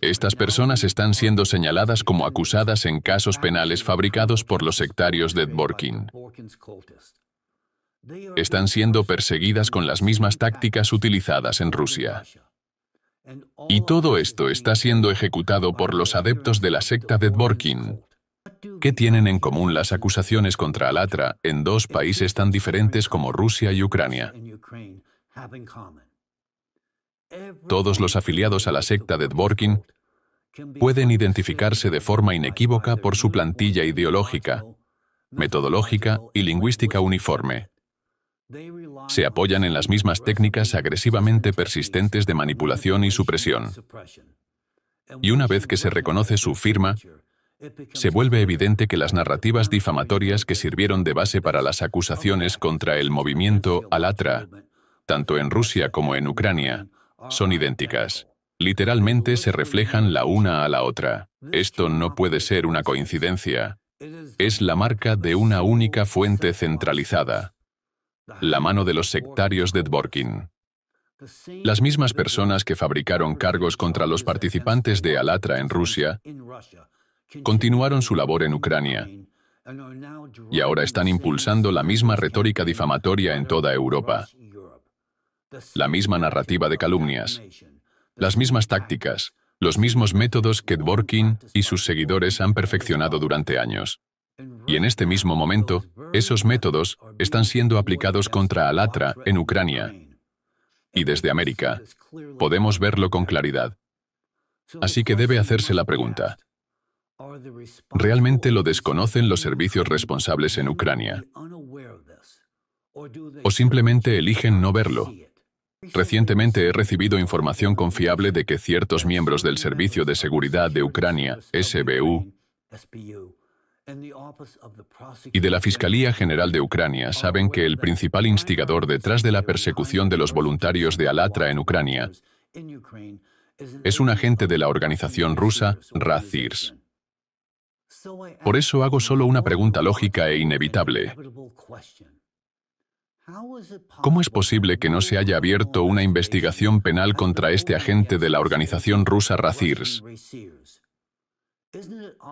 estas personas están siendo señaladas como acusadas en casos penales fabricados por los sectarios de Dvorkin. Están siendo perseguidas con las mismas tácticas utilizadas en Rusia. Y todo esto está siendo ejecutado por los adeptos de la secta de Dvorkin. ¿Qué tienen en común las acusaciones contra Alatra en dos países tan diferentes como Rusia y Ucrania? Todos los afiliados a la secta de Dvorkin pueden identificarse de forma inequívoca por su plantilla ideológica, metodológica y lingüística uniforme. Se apoyan en las mismas técnicas agresivamente persistentes de manipulación y supresión. Y una vez que se reconoce su firma, se vuelve evidente que las narrativas difamatorias que sirvieron de base para las acusaciones contra el movimiento Alatra, tanto en Rusia como en Ucrania, son idénticas. Literalmente se reflejan la una a la otra. Esto no puede ser una coincidencia. Es la marca de una única fuente centralizada, la mano de los sectarios de Dvorkin. Las mismas personas que fabricaron cargos contra los participantes de Alatra en Rusia continuaron su labor en Ucrania y ahora están impulsando la misma retórica difamatoria en toda Europa, la misma narrativa de calumnias, las mismas tácticas, los mismos métodos que Dvorkin y sus seguidores han perfeccionado durante años. Y en este mismo momento, esos métodos están siendo aplicados contra Alatra en Ucrania. Y desde América, podemos verlo con claridad. Así que debe hacerse la pregunta: ¿realmente lo desconocen los servicios responsables en Ucrania? ¿O simplemente eligen no verlo? Recientemente he recibido información confiable de que ciertos miembros del Servicio de Seguridad de Ucrania, SBU, y de la Fiscalía General de Ucrania saben que el principal instigador detrás de la persecución de los voluntarios de Alatra en Ucrania es un agente de la organización rusa Razirs. Por eso hago solo una pregunta lógica e inevitable. ¿Cómo es posible que no se haya abierto una investigación penal contra este agente de la organización rusa Razirs?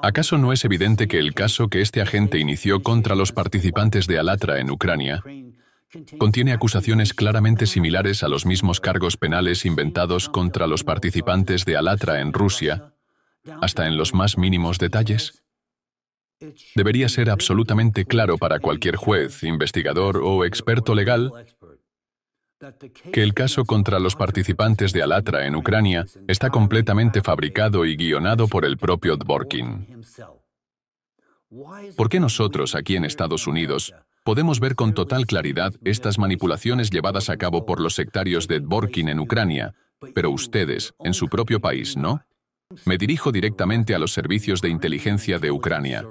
¿Acaso no es evidente que el caso que este agente inició contra los participantes de Alatra en Ucrania contiene acusaciones claramente similares a los mismos cargos penales inventados contra los participantes de Alatra en Rusia, hasta en los más mínimos detalles? Debería ser absolutamente claro para cualquier juez, investigador o experto legal que el caso contra los participantes de Alatra en Ucrania está completamente fabricado y guionado por el propio Dvorkin. ¿Por qué nosotros, aquí en Estados Unidos, podemos ver con total claridad estas manipulaciones llevadas a cabo por los sectarios de Dvorkin en Ucrania, pero ustedes, en su propio país, no? Me dirijo directamente a los servicios de inteligencia de Ucrania,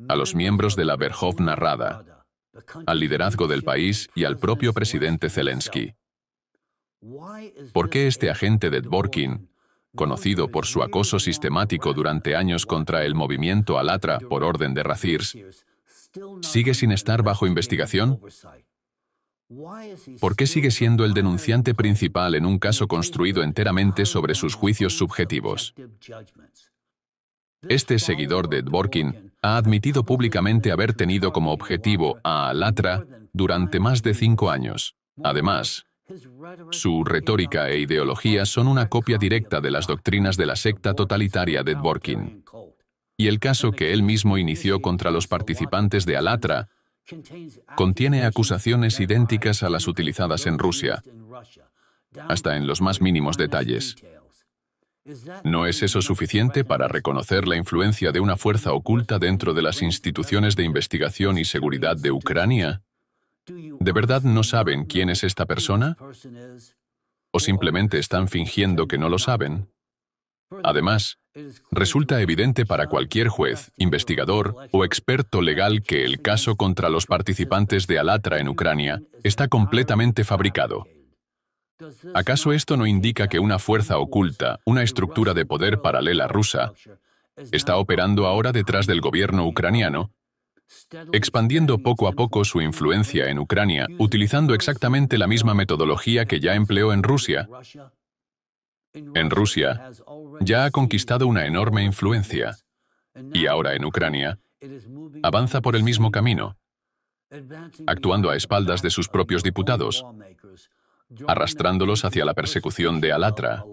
a los miembros de la Verkhovna Rada, al liderazgo del país y al propio presidente Zelensky. ¿Por qué este agente de Dvorkin, conocido por su acoso sistemático durante años contra el movimiento Alatra por orden de Razirs, sigue sin estar bajo investigación? ¿Por qué sigue siendo el denunciante principal en un caso construido enteramente sobre sus juicios subjetivos? Este seguidor de Dvorkin ha admitido públicamente haber tenido como objetivo a Alatra durante más de 5 años. Además, su retórica e ideología son una copia directa de las doctrinas de la secta totalitaria de Dvorkin. Y el caso que él mismo inició contra los participantes de Alatra contiene acusaciones idénticas a las utilizadas en Rusia, hasta en los más mínimos detalles. ¿No es eso suficiente para reconocer la influencia de una fuerza oculta dentro de las instituciones de investigación y seguridad de Ucrania? ¿De verdad no saben quién es esta persona? ¿O simplemente están fingiendo que no lo saben? Además, resulta evidente para cualquier juez, investigador o experto legal que el caso contra los participantes de Alatra en Ucrania está completamente fabricado. ¿Acaso esto no indica que una fuerza oculta, una estructura de poder paralela rusa, está operando ahora detrás del gobierno ucraniano, expandiendo poco a poco su influencia en Ucrania, utilizando exactamente la misma metodología que ya empleó en Rusia? En Rusia, ya ha conquistado una enorme influencia, y ahora en Ucrania, avanza por el mismo camino, actuando a espaldas de sus propios diputados, arrastrándolos hacia la persecución de Alatra.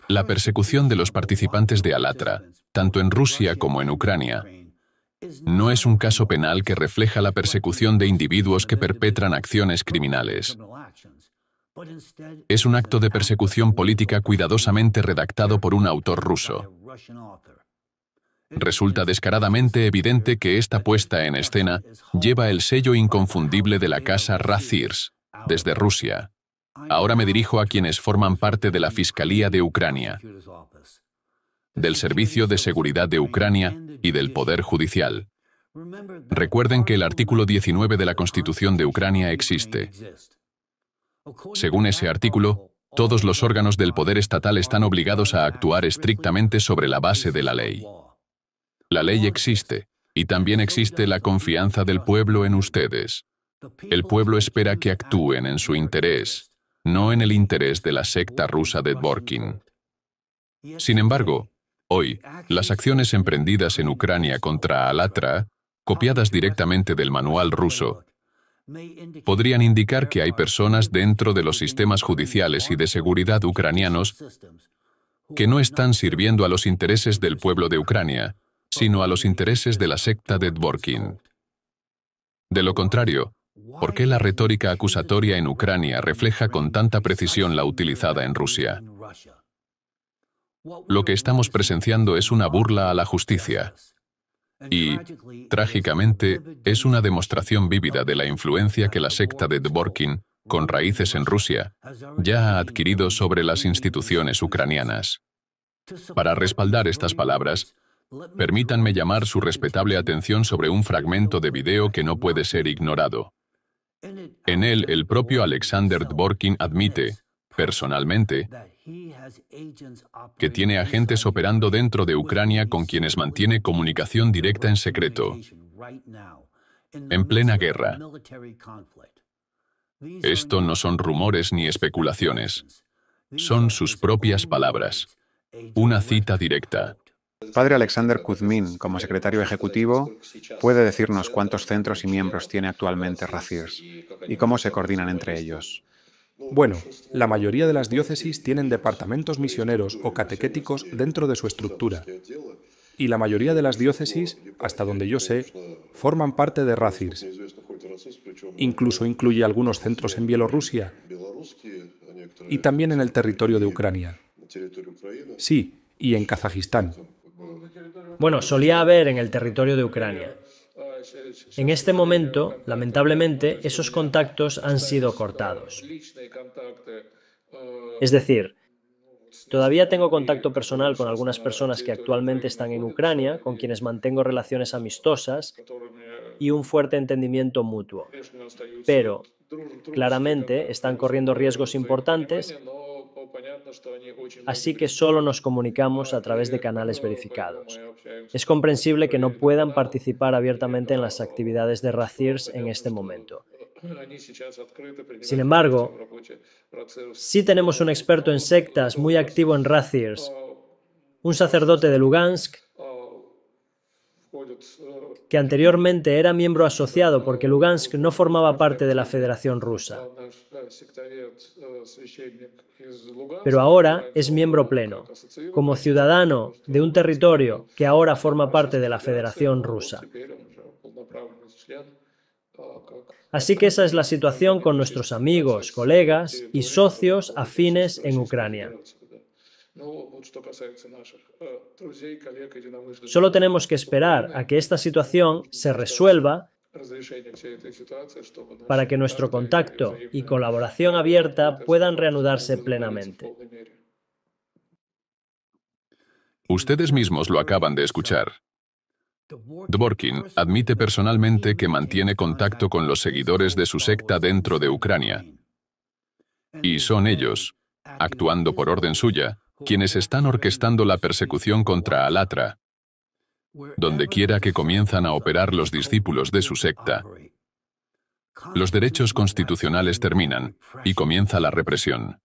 La persecución de los participantes de Alatra, tanto en Rusia como en Ucrania, no es un caso penal que refleja la persecución de individuos que perpetran acciones criminales. Es un acto de persecución política cuidadosamente redactado por un autor ruso. Resulta descaradamente evidente que esta puesta en escena lleva el sello inconfundible de la casa Razirs, desde Rusia. Ahora me dirijo a quienes forman parte de la Fiscalía de Ucrania, del Servicio de Seguridad de Ucrania y del Poder Judicial. Recuerden que el artículo 19 de la Constitución de Ucrania existe. Según ese artículo, todos los órganos del poder estatal están obligados a actuar estrictamente sobre la base de la ley. La ley existe, y también existe la confianza del pueblo en ustedes. El pueblo espera que actúen en su interés, no en el interés de la secta rusa de Dvorkin. Sin embargo, hoy, las acciones emprendidas en Ucrania contra Alatra, copiadas directamente del manual ruso, podrían indicar que hay personas dentro de los sistemas judiciales y de seguridad ucranianos que no están sirviendo a los intereses del pueblo de Ucrania, sino a los intereses de la secta de Dvorkin. De lo contrario, ¿por qué la retórica acusatoria en Ucrania refleja con tanta precisión la utilizada en Rusia? Lo que estamos presenciando es una burla a la justicia. Y, trágicamente, es una demostración vívida de la influencia que la secta de Dvorkin, con raíces en Rusia, ya ha adquirido sobre las instituciones ucranianas. Para respaldar estas palabras, permítanme llamar su respetable atención sobre un fragmento de video que no puede ser ignorado. En él, el propio Alexander Dvorkin admite, personalmente, que tiene agentes operando dentro de Ucrania con quienes mantiene comunicación directa en secreto, en plena guerra. Esto no son rumores ni especulaciones. Son sus propias palabras. Una cita directa. Padre Alexander Kuzmin, como secretario ejecutivo, puede decirnos cuántos centros y miembros tiene actualmente Razirs y cómo se coordinan entre ellos. Bueno, la mayoría de las diócesis tienen departamentos misioneros o catequéticos dentro de su estructura. Y la mayoría de las diócesis, hasta donde yo sé, forman parte de Razirs. Incluso incluye algunos centros en Bielorrusia y también en el territorio de Ucrania. Sí, y en Kazajistán. Bueno, solía haber en el territorio de Ucrania. En este momento, lamentablemente, esos contactos han sido cortados. Es decir, todavía tengo contacto personal con algunas personas que actualmente están en Ucrania, con quienes mantengo relaciones amistosas y un fuerte entendimiento mutuo. Pero, claramente, están corriendo riesgos importantes, así que solo nos comunicamos a través de canales verificados. Es comprensible que no puedan participar abiertamente en las actividades de Razirs en este momento. Sin embargo, sí tenemos un experto en sectas muy activo en Razirs, un sacerdote de Lugansk, que anteriormente era miembro asociado porque Lugansk no formaba parte de la Federación Rusa. Pero ahora es miembro pleno, como ciudadano de un territorio que ahora forma parte de la Federación Rusa. Así que esa es la situación con nuestros amigos, colegas y socios afines en Ucrania. Solo tenemos que esperar a que esta situación se resuelva para que nuestro contacto y colaboración abierta puedan reanudarse plenamente. Ustedes mismos lo acaban de escuchar. Dvorkin admite personalmente que mantiene contacto con los seguidores de su secta dentro de Ucrania. Y son ellos, actuando por orden suya, quienes están orquestando la persecución contra Alatra, donde quiera que comienzan a operar los discípulos de su secta. Los derechos constitucionales terminan y comienza la represión.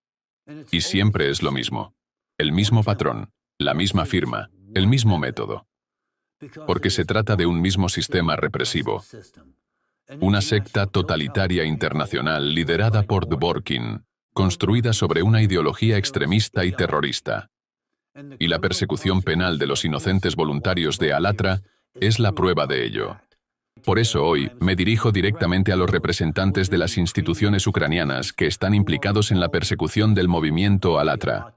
Y siempre es lo mismo, el mismo patrón, la misma firma, el mismo método. Porque se trata de un mismo sistema represivo. Una secta totalitaria internacional liderada por Dvorkin, construida sobre una ideología extremista y terrorista. Y la persecución penal de los inocentes voluntarios de Alatra es la prueba de ello. Por eso hoy me dirijo directamente a los representantes de las instituciones ucranianas que están implicados en la persecución del movimiento Alatra,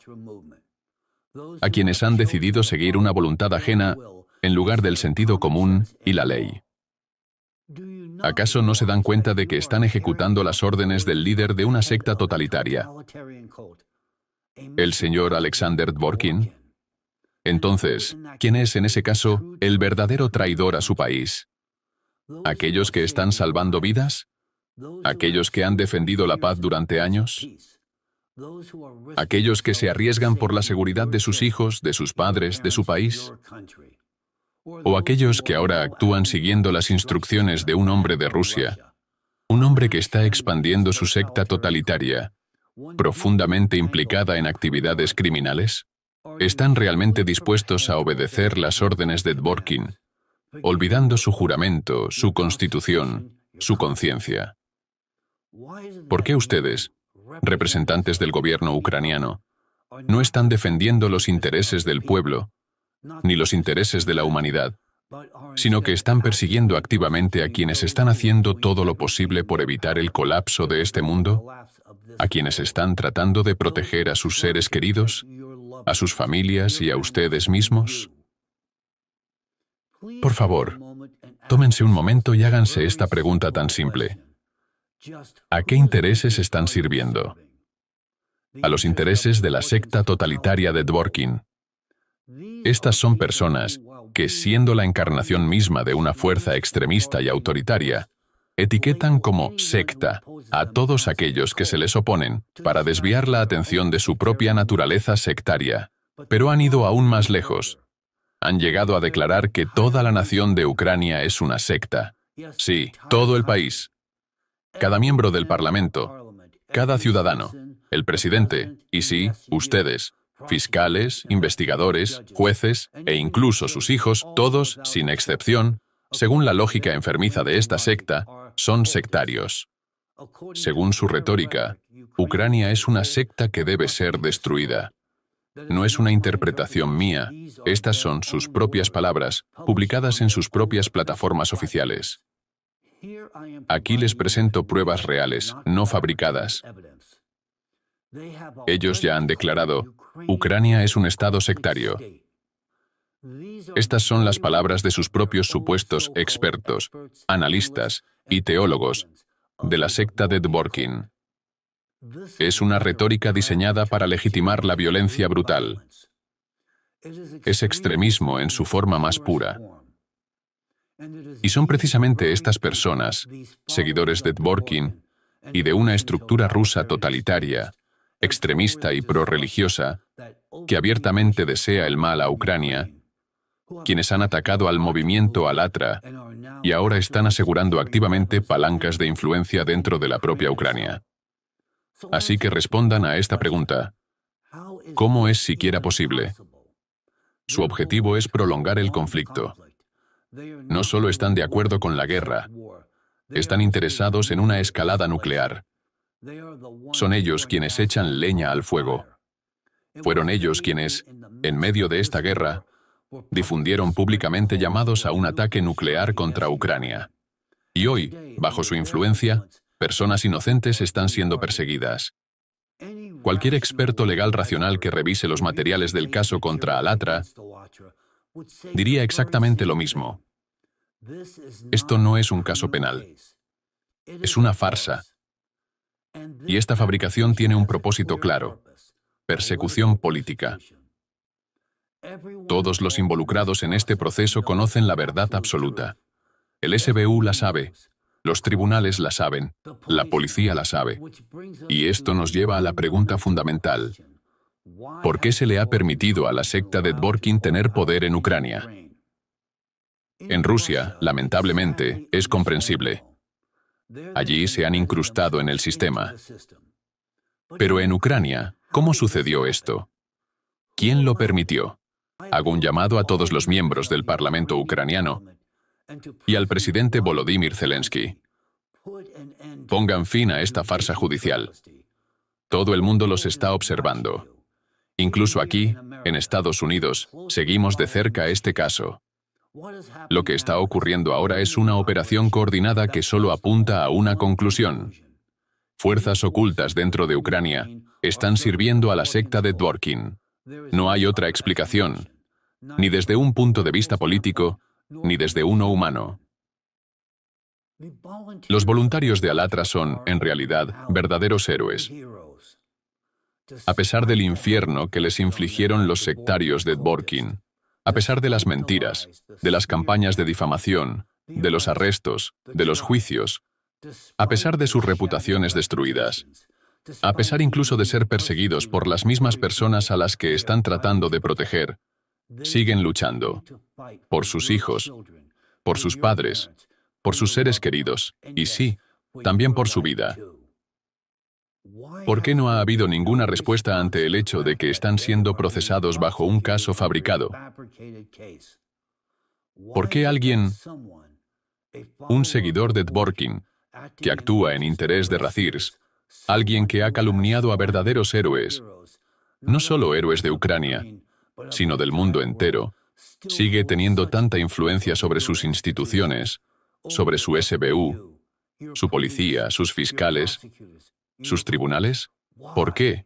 a quienes han decidido seguir una voluntad ajena en lugar del sentido común y la ley. ¿Acaso no se dan cuenta de que están ejecutando las órdenes del líder de una secta totalitaria, el señor Alexander Dworkin? Entonces, ¿quién es en ese caso el verdadero traidor a su país? ¿Aquellos que están salvando vidas? ¿Aquellos que han defendido la paz durante años? ¿Aquellos que se arriesgan por la seguridad de sus hijos, de sus padres, de su país? ¿O aquellos que ahora actúan siguiendo las instrucciones de un hombre de Rusia, un hombre que está expandiendo su secta totalitaria, profundamente implicada en actividades criminales? ¿Están realmente dispuestos a obedecer las órdenes de Dworkin, olvidando su juramento, su constitución, su conciencia? ¿Por qué ustedes, representantes del gobierno ucraniano, no están defendiendo los intereses del pueblo, ni los intereses de la humanidad, sino que están persiguiendo activamente a quienes están haciendo todo lo posible por evitar el colapso de este mundo, a quienes están tratando de proteger a sus seres queridos, a sus familias y a ustedes mismos? Por favor, tómense un momento y háganse esta pregunta tan simple. ¿A qué intereses están sirviendo? A los intereses de la secta totalitaria de Dworkin. Estas son personas que, siendo la encarnación misma de una fuerza extremista y autoritaria, etiquetan como secta a todos aquellos que se les oponen para desviar la atención de su propia naturaleza sectaria. Pero han ido aún más lejos. Han llegado a declarar que toda la nación de Ucrania es una secta. Sí, todo el país. Cada miembro del Parlamento, cada ciudadano, el presidente, y sí, ustedes, fiscales, investigadores, jueces e incluso sus hijos, todos, sin excepción, según la lógica enfermiza de esta secta, son sectarios. Según su retórica, Ucrania es una secta que debe ser destruida. No es una interpretación mía, estas son sus propias palabras, publicadas en sus propias plataformas oficiales. Aquí les presento pruebas reales, no fabricadas. Ellos ya han declarado, Ucrania es un estado sectario. Estas son las palabras de sus propios supuestos expertos, analistas y teólogos de la secta de Dworkin. Es una retórica diseñada para legitimar la violencia brutal. Es extremismo en su forma más pura. Y son precisamente estas personas, seguidores de Dworkin y de una estructura rusa totalitaria, extremista y prorreligiosa, que abiertamente desea el mal a Ucrania, quienes han atacado al movimiento Alatra y ahora están asegurando activamente palancas de influencia dentro de la propia Ucrania. Así que respondan a esta pregunta. ¿Cómo es siquiera posible? Su objetivo es prolongar el conflicto. No solo están de acuerdo con la guerra, están interesados en una escalada nuclear. Son ellos quienes echan leña al fuego. Fueron ellos quienes, en medio de esta guerra, difundieron públicamente llamados a un ataque nuclear contra Ucrania. Y hoy, bajo su influencia, personas inocentes están siendo perseguidas. Cualquier experto legal racional que revise los materiales del caso contra Alatra diría exactamente lo mismo. Esto no es un caso penal. Es una farsa. Y esta fabricación tiene un propósito claro: persecución política. Todos los involucrados en este proceso conocen la verdad absoluta. El SBU la sabe, los tribunales la saben, la policía la sabe. Y esto nos lleva a la pregunta fundamental: ¿por qué se le ha permitido a la secta de Dworkin tener poder en Ucrania? En Rusia, lamentablemente, es comprensible. Allí se han incrustado en el sistema. Pero en Ucrania, ¿cómo sucedió esto? ¿Quién lo permitió? Hago un llamado a todos los miembros del Parlamento ucraniano y al presidente Volodymyr Zelensky. Pongan fin a esta farsa judicial. Todo el mundo los está observando. Incluso aquí, en Estados Unidos, seguimos de cerca este caso. Lo que está ocurriendo ahora es una operación coordinada que solo apunta a una conclusión. Fuerzas ocultas dentro de Ucrania están sirviendo a la secta de Dworkin. No hay otra explicación. ni desde un punto de vista político, ni desde uno humano. Los voluntarios de Alatra son, en realidad, verdaderos héroes. A pesar del infierno que les infligieron los sectarios de Dworkin, a pesar de las mentiras, de las campañas de difamación, de los arrestos, de los juicios, a pesar de sus reputaciones destruidas, a pesar incluso de ser perseguidos por las mismas personas a las que están tratando de proteger, siguen luchando por sus hijos, por sus padres, por sus seres queridos, y sí, también por su vida. ¿Por qué no ha habido ninguna respuesta ante el hecho de que están siendo procesados bajo un caso fabricado? ¿Por qué alguien, un seguidor de Dworkin, que actúa en interés de Razirs, alguien que ha calumniado a verdaderos héroes, no solo héroes de Ucrania, sino del mundo entero, sigue teniendo tanta influencia sobre sus instituciones, sobre su SBU, su policía, sus fiscales, sus tribunales? ¿Por qué?